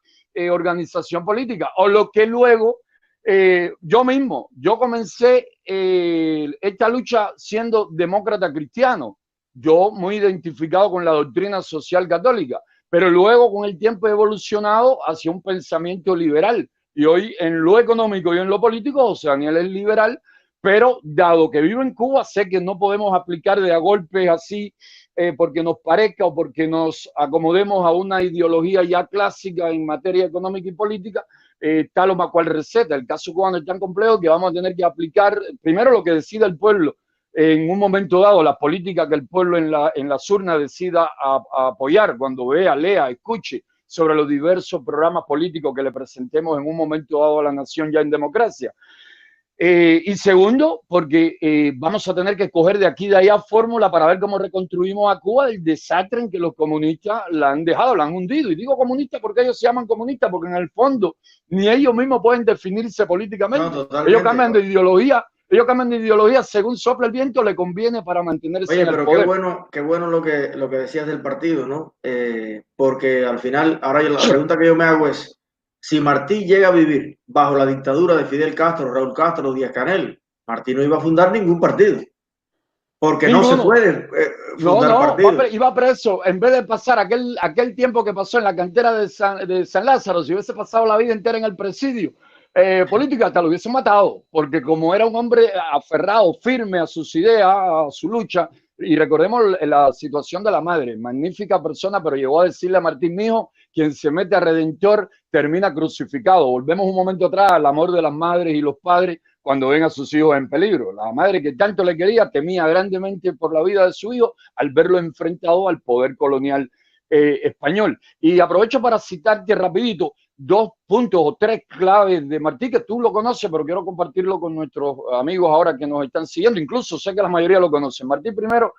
organización política. O lo que luego, yo comencé esta lucha siendo demócrata cristiano, yo muy identificado con la doctrina social católica, pero luego con el tiempo he evolucionado hacia un pensamiento liberal. Y hoy en lo económico y en lo político, José Daniel es liberal, pero dado que vivo en Cuba, sé que no podemos aplicar de a golpes así porque nos parezca o porque nos acomodemos a una ideología ya clásica en materia económica y política, tal o cual receta. El caso cubano es tan complejo que vamos a tener que aplicar primero lo que decida el pueblo en un momento dado, la política que el pueblo en las urnas decida a apoyar, cuando vea, lea, escuche sobre los diversos programas políticos que le presentemos en un momento dado a la nación ya en democracia. Y segundo, porque vamos a tener que escoger de aquí y de allá fórmula para ver cómo reconstruimos a Cuba del desastre en que los comunistas la han dejado, la han hundido. Y digo comunistas porque ellos se llaman comunistas, porque en el fondo ni ellos mismos pueden definirse políticamente. No, ellos cambian de ideología. Ellos cambian de ideología según sopla el viento, le conviene para mantenerse en el poder. Oye, pero qué bueno lo que decías del partido, ¿no? Porque al final, ahora la pregunta que yo me hago es, si Martí llega a vivir bajo la dictadura de Fidel Castro, Raúl Castro, Díaz-Canel, Martí no iba a fundar ningún partido. Porque sí, no se puede fundar partidos. Iba preso. En vez de pasar aquel tiempo que pasó en la cantera de San Lázaro, si hubiese pasado la vida entera en el presidio político, hasta lo hubiese matado. Porque como era un hombre aferrado, firme a sus ideas, a su lucha, y recordemos la situación de la madre, magnífica persona, pero llegó a decirle a Martín, mijo, quien se mete a Redentor termina crucificado. Volvemos un momento atrás al amor de las madres y los padres cuando ven a sus hijos en peligro. La madre que tanto le quería temía grandemente por la vida de su hijo al verlo enfrentado al poder colonial español. Y aprovecho para citarte rapidito 2 puntos o 3 claves de Martí, que tú lo conoces, pero quiero compartirlo con nuestros amigos ahora que nos están siguiendo. Incluso sé que la mayoría lo conocen. Martí primero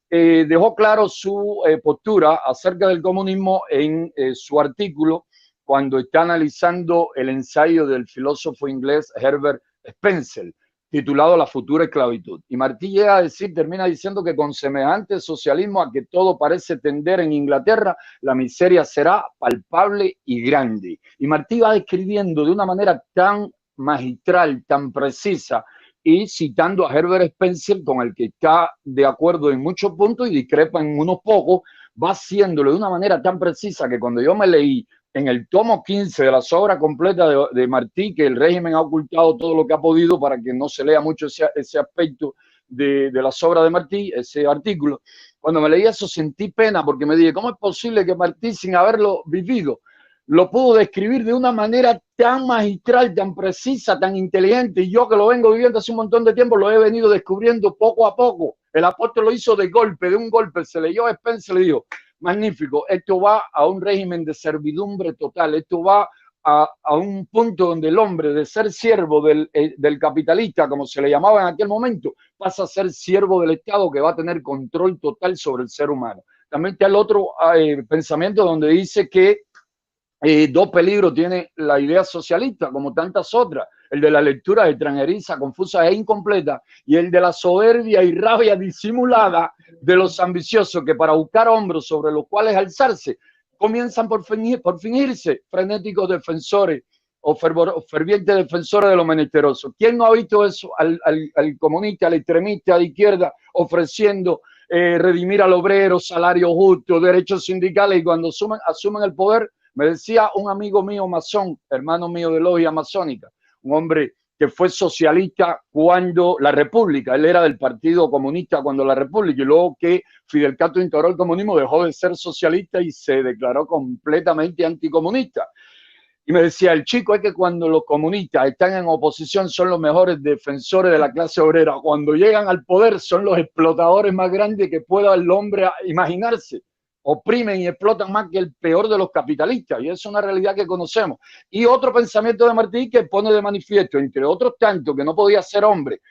dejó claro su postura acerca del comunismo en su artículo cuando está analizando el ensayo del filósofo inglés Herbert Spencer, titulado La futura esclavitud. Y Martí llega a decir, termina diciendo que con semejante socialismo a que todo parece tender en Inglaterra, la miseria será palpable y grande. Y Martí va describiendo de una manera tan magistral, tan precisa, y citando a Herbert Spencer, con el que está de acuerdo en muchos puntos y discrepa en unos pocos, va haciéndolo de una manera tan precisa que cuando yo me leí en el tomo 15 de las obras completas de Martí, que el régimen ha ocultado todo lo que ha podido para que no se lea mucho ese aspecto de las obras de Martí, ese artículo, cuando me leí eso sentí pena porque me dije, ¿cómo es posible que Martí, sin haberlo vivido, lo pudo describir de una manera tan magistral, tan precisa, tan inteligente? Y yo que lo vengo viviendo hace un montón de tiempo, lo he venido descubriendo poco a poco. El apóstol lo hizo de un golpe, se leyó a Spencer y le dijo, magnífico, esto va a un régimen de servidumbre total, esto va a un punto donde el hombre, de ser siervo del capitalista, como se le llamaba en aquel momento, pasa a ser siervo del Estado, que va a tener control total sobre el ser humano. También está el otro pensamiento donde dice que 2 peligros tiene la idea socialista, como tantas otras: el de la lectura extranjeriza, confusa e incompleta, y el de la soberbia y rabia disimulada de los ambiciosos, que para buscar hombros sobre los cuales alzarse, comienzan por fingirse frenéticos defensores o fervientes defensores de lo menesteroso. ¿Quién no ha visto eso al comunista, al extremista de izquierda, ofreciendo redimir al obrero, salario justo, derechos sindicales, y cuando asumen el poder? Me decía un amigo mío masón, hermano mío de logia masónica, un hombre que fue socialista cuando la República, él era del Partido Comunista cuando la República, y luego que Fidel Castro instauró el comunismo dejó de ser socialista y se declaró completamente anticomunista. Y me decía, el chico es que cuando los comunistas están en oposición son los mejores defensores de la clase obrera, cuando llegan al poder son los explotadores más grandes que pueda el hombre imaginarse. oprimen y explotan más que el peor de los capitalistas, y es una realidad que conocemos. Y otro pensamiento de Martí que pone de manifiesto, entre otros tantos, que no podía ser hombre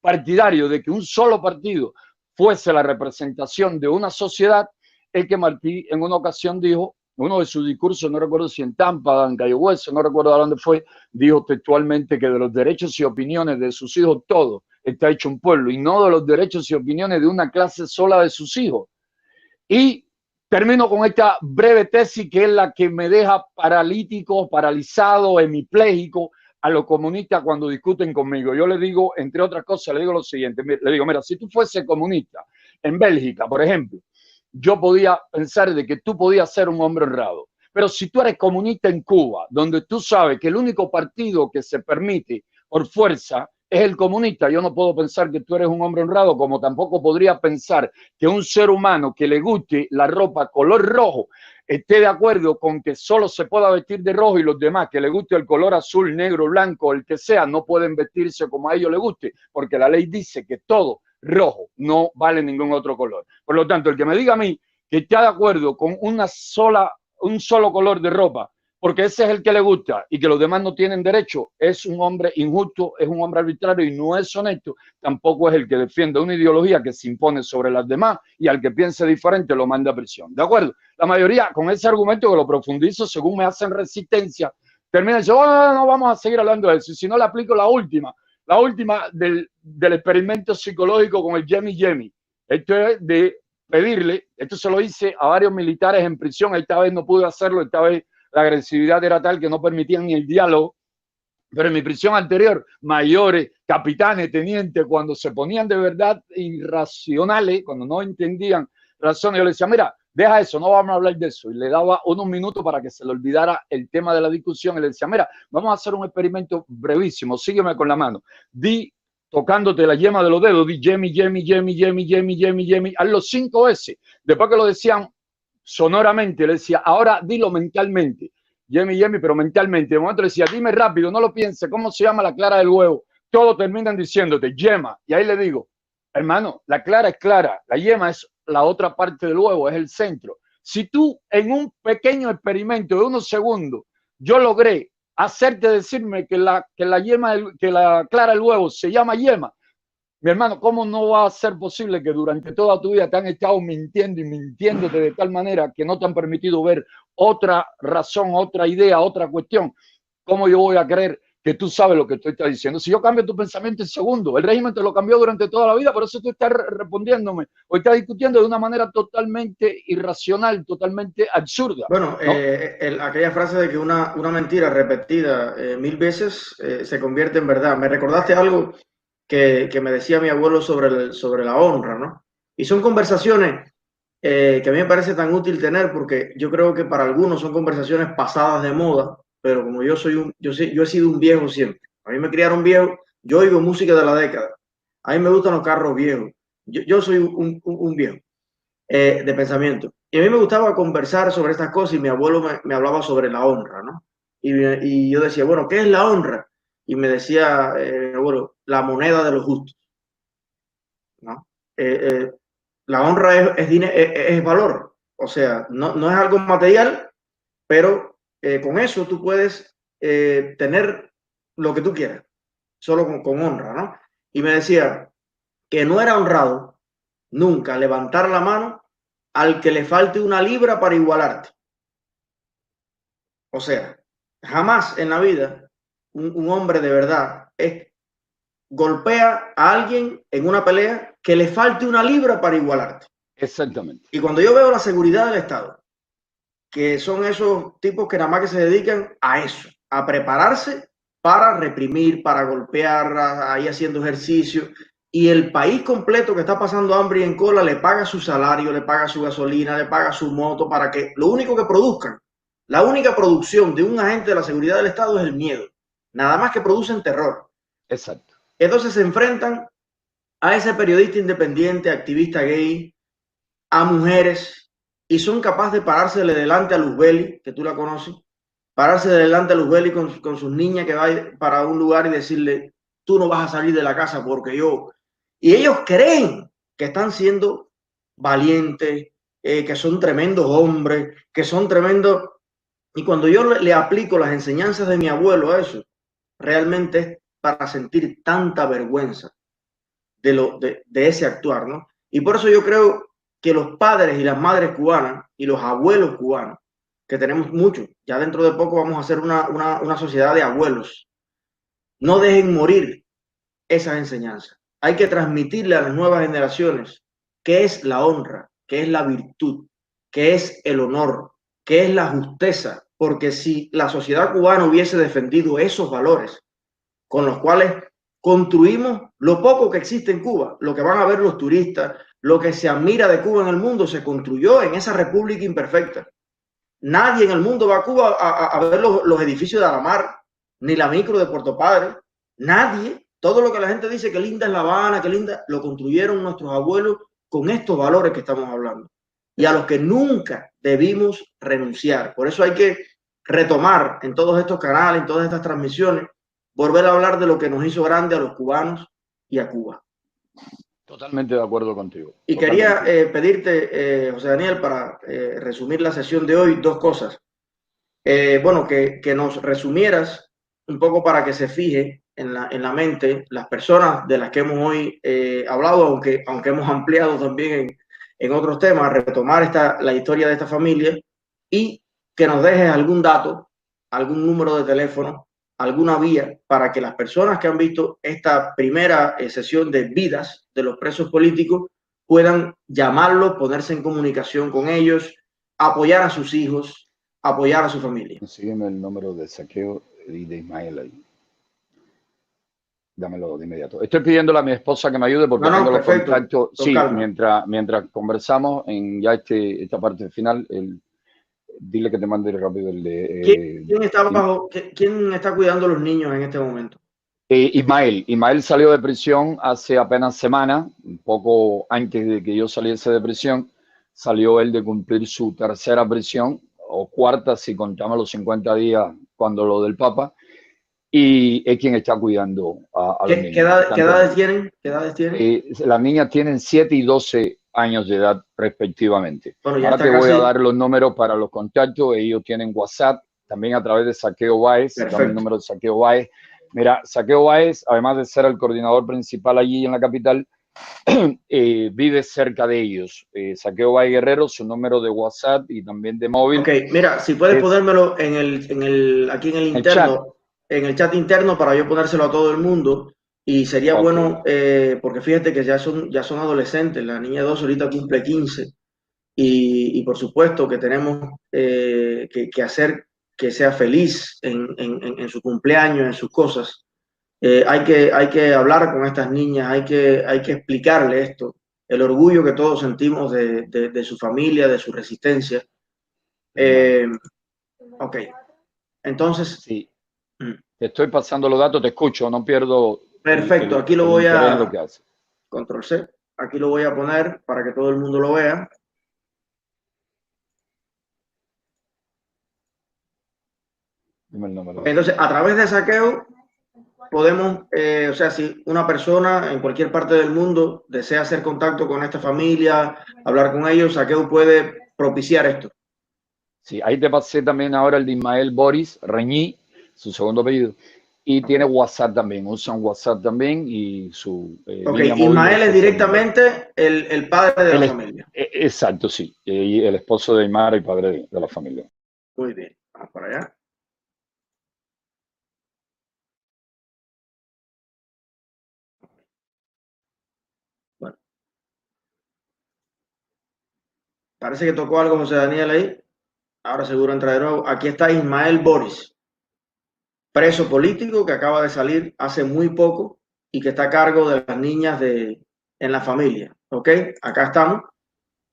partidario de que un solo partido fuese la representación de una sociedad, el que Martí en una ocasión dijo, uno de sus discursos, no recuerdo si en Tampa, en Cayo Hueso, no recuerdo a dónde fue, dijo textualmente que de los derechos y opiniones de sus hijos todo está hecho un pueblo, y no de los derechos y opiniones de una clase sola de sus hijos. Y termino con esta breve tesis que es la que me deja paralítico, paralizado, hemipléjico a los comunistas cuando discuten conmigo. Yo le digo, entre otras cosas, le digo lo siguiente, le digo, mira, si tú fueses comunista en Bélgica, por ejemplo, yo podía pensar de que tú podías ser un hombre honrado. Pero si tú eres comunista en Cuba, donde tú sabes que el único partido que se permite por fuerza es el comunista, yo no puedo pensar que tú eres un hombre honrado, como tampoco podría pensar que un ser humano que le guste la ropa color rojo esté de acuerdo con que solo se pueda vestir de rojo y los demás que le guste el color azul, negro, blanco, el que sea, no pueden vestirse como a ellos les guste, porque la ley dice que todo rojo no vale ningún otro color. Por lo tanto, el que me diga a mí que está de acuerdo con un solo color de ropa, porque ese es el que le gusta y que los demás no tienen derecho, es un hombre injusto, es un hombre arbitrario y no es honesto, tampoco es el que defiende una ideología que se impone sobre las demás y al que piense diferente lo manda a prisión. ¿De acuerdo? La mayoría, con ese argumento que lo profundizo, según me hacen resistencia, terminan diciendo, oh, no vamos a seguir hablando de eso. Y si no, le aplico la última del experimento psicológico con el Yemi. Esto es de pedirle, esto se lo hice a varios militares en prisión, esta vez no pude hacerlo, esta vez la agresividad era tal que no permitían ni el diálogo, pero en mi prisión anterior, mayores, capitanes, tenientes, cuando se ponían de verdad irracionales, cuando no entendían razones, yo les decía, mira, deja eso, no vamos a hablar de eso. Y le daba unos minutos para que se le olvidara el tema de la discusión y le decía, mira, vamos a hacer un experimento brevísimo, sígueme con la mano. Di, tocándote la yema de los dedos, di Yemi, haz los 5 veces. Después que lo decían sonoramente, le decía, ahora dilo mentalmente. Yemi, pero mentalmente. De momento le decía, dime rápido, no lo pienses, ¿cómo se llama la clara del huevo? Todos terminan diciéndote, yema. Y ahí le digo, hermano, la clara es clara, la yema es la otra parte del huevo, es el centro. Si tú en un pequeño experimento de unos segundos, yo logré hacerte decirme que la clara del huevo se llama yema, mi hermano, ¿cómo no va a ser posible que durante toda tu vida te han estado mintiendo y mintiéndote de tal manera que no te han permitido ver otra razón, otra idea, otra cuestión? ¿Cómo yo voy a creer que tú sabes lo que tú estás diciendo? Si yo cambio tu pensamiento en segundo, el régimen te lo cambió durante toda la vida, por eso tú estás respondiéndome o estás discutiendo de una manera totalmente irracional, totalmente absurda. Bueno, ¿no? Aquella frase de que una mentira repetida 1000 veces se convierte en verdad. Me recordaste algo que me decía mi abuelo sobre la honra, ¿no? Y son conversaciones que a mí me parece tan útil tener porque yo creo que para algunos son conversaciones pasadas de moda, pero como yo he sido un viejo siempre. A mí me criaron viejo, yo oigo música de la década. A mí me gustan los carros viejos. Yo soy un viejo de pensamiento. Y a mí me gustaba conversar sobre estas cosas y mi abuelo me hablaba sobre la honra, ¿no? Y yo decía, bueno, ¿qué es la honra? Y me decía, bueno, la moneda de los justos, ¿no? La honra es valor, o sea, no es algo material, pero con eso tú puedes tener lo que tú quieras, solo con honra, ¿no? Y me decía que no era honrado nunca levantar la mano al que le falte una libra para igualarte. O sea, jamás en la vida un hombre de verdad golpea a alguien en una pelea que le falte una libra para igualarte. Exactamente. Y cuando yo veo la seguridad del Estado, que son esos tipos que nada más que se dedican a eso, a prepararse para reprimir, para golpear, ahí haciendo ejercicio, y el país completo que está pasando hambre y en cola le paga su salario, le paga su gasolina, le paga su moto, para que lo único que produzcan, la única producción de un agente de la seguridad del Estado es el miedo, nada más que producen terror. Exacto. Entonces se enfrentan a ese periodista independiente, activista gay, a mujeres, y son capaces de parársele delante a Luzbeli, que tú la conoces, pararse delante a Luzbeli con sus niñas que va para un lugar y decirle, tú no vas a salir de la casa porque yo... Y ellos creen que están siendo valientes, que son tremendos hombres, que son tremendos. Y cuando yo le aplico las enseñanzas de mi abuelo a eso, realmente es para sentir tanta vergüenza de ese actuar, ¿no? Y por eso yo creo que los padres y las madres cubanas y los abuelos cubanos, que tenemos muchos, ya dentro de poco vamos a hacer una sociedad de abuelos, no dejen morir esas enseñanzas. Hay que transmitirle a las nuevas generaciones qué es la honra, qué es la virtud, qué es el honor, qué es la justeza, porque si la sociedad cubana hubiese defendido esos valores con los cuales construimos lo poco que existe en Cuba, lo que van a ver los turistas, lo que se admira de Cuba en el mundo, se construyó en esa república imperfecta. Nadie en el mundo va a Cuba a ver los edificios de Alamar, ni la micro de Puerto Padre. Nadie. Todo lo que la gente dice que linda es La Habana, que linda, lo construyeron nuestros abuelos con estos valores que estamos hablando y a los que nunca debimos renunciar. Por eso hay que retomar en todos estos canales, en todas estas transmisiones, volver a hablar de lo que nos hizo grande a los cubanos y a Cuba. Totalmente de acuerdo contigo. Y quería pedirte, José Daniel, para resumir la sesión de hoy, dos cosas. Bueno, que nos resumieras un poco para que se fije en la mente las personas de las que hemos hoy hablado, aunque hemos ampliado también en otros temas, retomar la historia de esta familia y que nos dejes algún dato, algún número de teléfono, alguna vía para que las personas que han visto esta primera sesión de vidas de los presos políticos puedan llamarlos, ponerse en comunicación con ellos, apoyar a sus hijos, apoyar a su familia. Sígueme el número de Saqueo y de Ismael ahí. Dámelo de inmediato. Estoy pidiéndole a mi esposa que me ayude porque tengo los contactos. Sí, mientras conversamos en ya esta parte final, dile que te mande rápido el de... ¿Quién está cuidando a los niños en este momento? Ismael salió de prisión hace apenas semanas, un poco antes de que yo saliese de prisión. Salió él de cumplir su tercera prisión, o cuarta si contamos los 50 días cuando lo del Papa, y es quien está cuidando a los niños. ¿Qué edades tienen? Las niñas tienen 7 y 12 años de edad respectivamente. Bueno, ahora te voy a dar los números para los contactos. Ellos tienen WhatsApp, también a través de Saqueo Báez, dame el número de Saqueo Báez. Mira, Saqueo Báez, además de ser el coordinador principal allí en la capital, vive cerca de ellos. Saqueo Báez Guerrero, su número de WhatsApp y también de móvil. Ok, mira, si puedes ponérmelo aquí en el interno, en el chat interno para yo ponérselo a todo el mundo. Y sería bueno, porque fíjate que ya son adolescentes. La niña 2 ahorita cumple 15. Y por supuesto que tenemos que hacer que sea feliz en su cumpleaños, en sus cosas. Hay que hablar con estas niñas, hay que explicarle esto, el orgullo que todos sentimos de su familia, de su resistencia. Ok, entonces... Sí. Te estoy pasando los datos, te escucho, no pierdo. Perfecto, aquí lo voy a... Control C. Aquí lo voy a poner para que todo el mundo lo vea. Dime el número. Entonces, a través de Saqueo podemos, o sea, si una persona en cualquier parte del mundo desea hacer contacto con esta familia, hablar con ellos, Saqueo puede propiciar esto. Sí, ahí te pasé también ahora el de Ismael Boris Reñí, su segundo apellido, y tiene WhatsApp también, usan WhatsApp también y su... Ismael es directamente el padre de la familia. Exacto, sí, y el esposo de Aymara y padre de la familia. Muy bien, vamos para allá. Bueno. Parece que tocó algo José Daniel ahí. Ahora seguro entra de nuevo. Aquí está Ismael Boris, preso político que acaba de salir hace muy poco y que está a cargo de las niñas en la familia. ¿Ok? Acá estamos.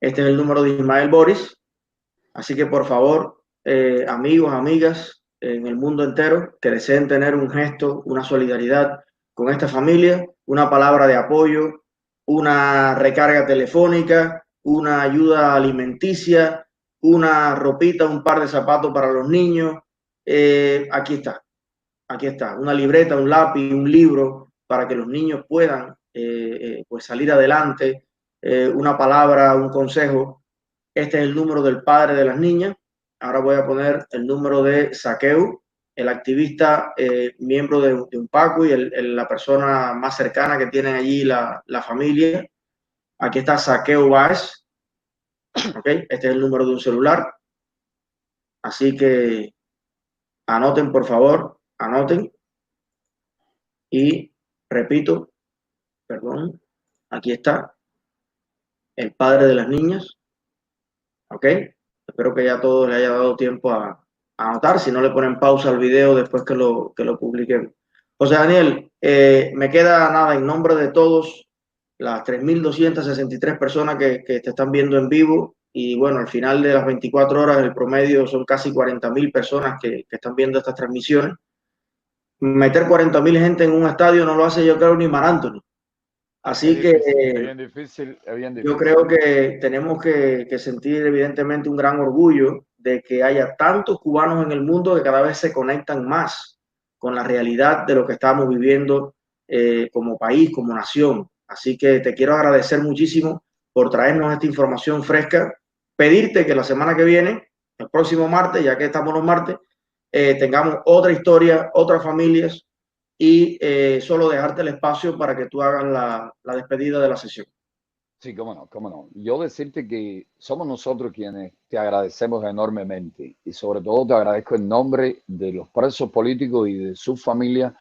Este es el número de Ismael Boris. Así que por favor, amigos, amigas en el mundo entero que deseen tener un gesto, una solidaridad con esta familia, una palabra de apoyo, una recarga telefónica, una ayuda alimenticia, una ropita, un par de zapatos para los niños. Aquí está, una libreta, un lápiz, un libro para que los niños puedan pues salir adelante, una palabra, un consejo. Este es el número del padre de las niñas. Ahora voy a poner el número de Saqueu, el activista miembro de UNPACU y la persona más cercana que tienen allí la familia. Aquí está Saqueu Báez. Okay. Este es el número de un celular. Así que anoten, por favor, anoten. Y repito, perdón, aquí está el padre de las niñas. Ok, espero que ya a todos les haya dado tiempo a anotar. Si no, le ponen pausa al video después que lo publiquen. José Daniel, me queda nada en nombre de todos, las 3.263 personas que te están viendo en vivo. Y bueno, al final de las 24 horas, el promedio son casi 40.000 personas que están viendo estas transmisiones. Meter 40.000 gente en un estadio no lo hace, yo creo, ni Mar Anthony. Así es difícil, es bien difícil, yo creo que tenemos que sentir evidentemente un gran orgullo de que haya tantos cubanos en el mundo que cada vez se conectan más con la realidad de lo que estamos viviendo como país, como nación. Así que te quiero agradecer muchísimo por traernos esta información fresca, pedirte que la semana que viene, el próximo martes, ya que estamos los martes, tengamos otra historia, otras familias y solo dejarte el espacio para que tú hagas la despedida de la sesión. Sí, cómo no, cómo no. Yo decirte que somos nosotros quienes te agradecemos enormemente y sobre todo te agradezco en nombre de los presos políticos y de sus familias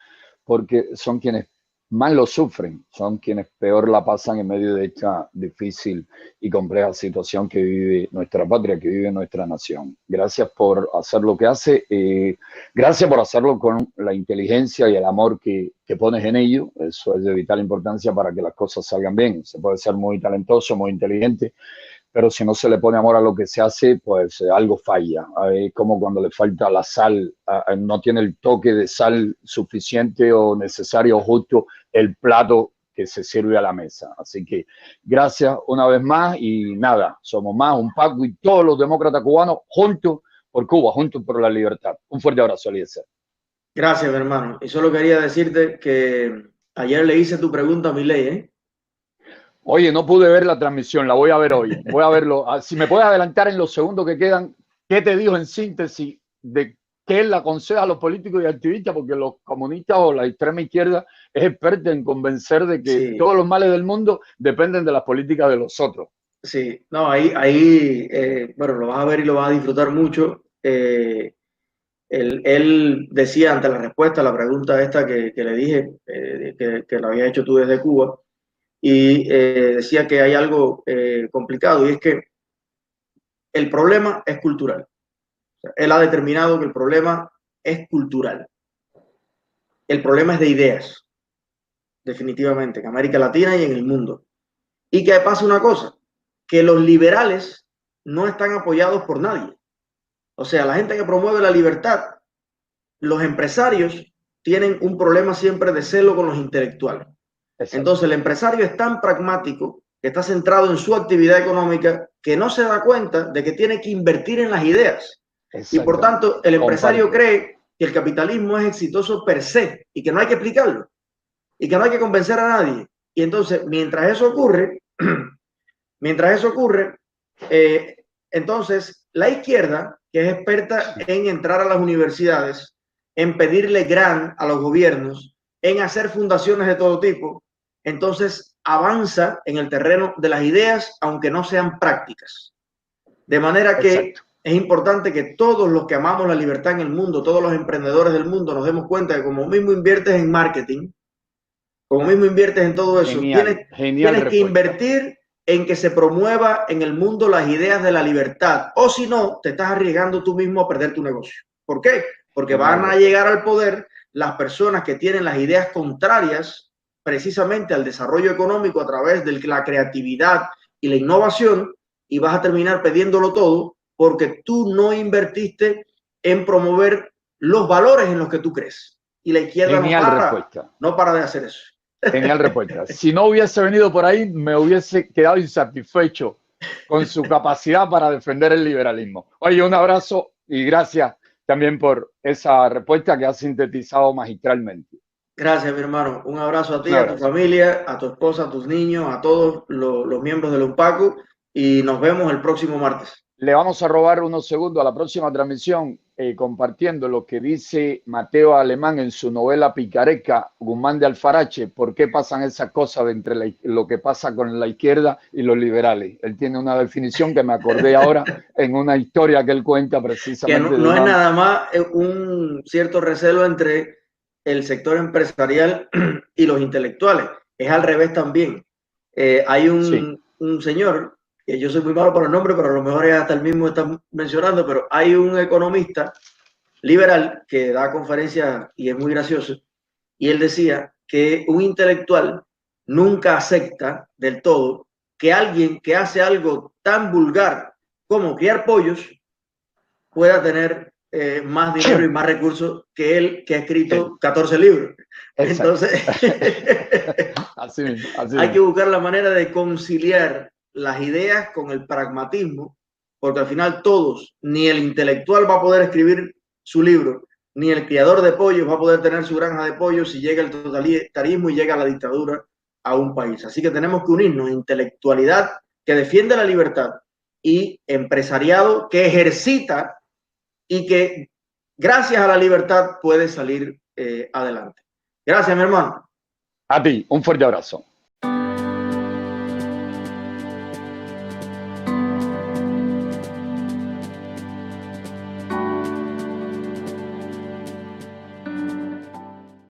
porque son quienes más lo sufren, son quienes peor la pasan en medio de esta difícil y compleja situación que vive nuestra patria, que vive nuestra nación. Gracias por hacer lo que hace, gracias por hacerlo con la inteligencia y el amor que pones en ello. Eso es de vital importancia para que las cosas salgan bien. Se puede ser muy talentoso, muy inteligente, pero si no se le pone amor a lo que se hace, pues algo falla. Es como cuando le falta la sal, no tiene el toque de sal suficiente o necesario o justo el plato que se sirve a la mesa. Así que gracias una vez más y nada, somos más, UNPACU y todos los demócratas cubanos juntos por Cuba, juntos por la libertad. Un fuerte abrazo, Eliezer. Gracias, mi hermano. Y solo quería decirte que ayer le hice tu pregunta a Milei, ¿eh? Oye, no pude ver la transmisión, la voy a ver hoy. Voy a verlo. Si me puedes adelantar en los segundos que quedan, ¿qué te dijo en síntesis de qué le aconseja a los políticos y activistas? Porque los comunistas o la extrema izquierda es experta en convencer de que Sí. todos los males del mundo dependen de las políticas de los otros. Sí, no, ahí bueno, lo vas a ver y lo vas a disfrutar mucho. Él decía ante la respuesta a la pregunta esta que le dije, que lo habías hecho tú desde Cuba, y decía que hay algo complicado y es que el problema es cultural. O sea, él ha determinado que el problema es cultural. El problema es de ideas, definitivamente, en América Latina y en el mundo. Y que pasa una cosa, que los liberales no están apoyados por nadie. O sea, la gente que promueve la libertad, los empresarios tienen un problema siempre de celo con los intelectuales. Exacto. Entonces el empresario es tan pragmático, que está centrado en su actividad económica, que no se da cuenta de que tiene que invertir en las ideas. Y por tanto, el empresario cree que el capitalismo es exitoso per se y que no hay que explicarlo y que no hay que convencer a nadie. Y entonces, mientras eso ocurre, entonces la izquierda, que es experta en entrar a las universidades, en pedirle grant a los gobiernos, en hacer fundaciones de todo tipo, entonces avanza en el terreno de las ideas, aunque no sean prácticas. De manera que exacto, es importante que todos los que amamos la libertad en el mundo, todos los emprendedores del mundo, nos demos cuenta que como mismo inviertes en marketing, como mismo inviertes en todo eso, tienes que invertir en que se promueva en el mundo las ideas de la libertad, o si no, te estás arriesgando tú mismo a perder tu negocio. ¿Por qué? Porque van a llegar al poder las personas que tienen las ideas contrarias precisamente al desarrollo económico a través de la creatividad y la innovación, y vas a terminar perdiéndolo todo porque tú no invertiste en promover los valores en los que tú crees. Y la izquierda no para de hacer eso. Genial respuesta. Si no hubiese venido por ahí, me hubiese quedado insatisfecho con su capacidad para defender el liberalismo. Oye, un abrazo y gracias también por esa respuesta que has sintetizado magistralmente. Gracias, mi hermano. Un abrazo a ti, a tu familia, a tu esposa, a tus niños, a todos los miembros del UNPACU. y nos vemos el próximo martes. Le vamos a robar unos segundos a la próxima transmisión compartiendo lo que dice Mateo Alemán en su novela picaresca Guzmán de Alfarache, por qué pasan esas cosas de entre lo que pasa con la izquierda y los liberales. Él tiene una definición que me acordé ahora en una historia que él cuenta precisamente. Que no es nada más un cierto recelo entre el sector empresarial y los intelectuales, es al revés también. Hay un señor, que yo soy muy malo para el nombre, pero a lo mejor es hasta el mismo está mencionando, pero hay un economista liberal que da conferencias y es muy gracioso, y él decía que un intelectual nunca acepta del todo que alguien que hace algo tan vulgar como criar pollos pueda tener más dinero y más recursos que él, que ha escrito 14 libros. Exacto. Entonces, así mismo. Hay que buscar la manera de conciliar las ideas con el pragmatismo, porque al final todos, ni el intelectual va a poder escribir su libro, ni el criador de pollos va a poder tener su granja de pollos si llega el totalitarismo y llega la dictadura a un país. Así que tenemos que unirnos, intelectualidad que defiende la libertad y empresariado que ejercita y que gracias a la libertad puede salir adelante. Gracias, mi hermano. A ti, un fuerte abrazo.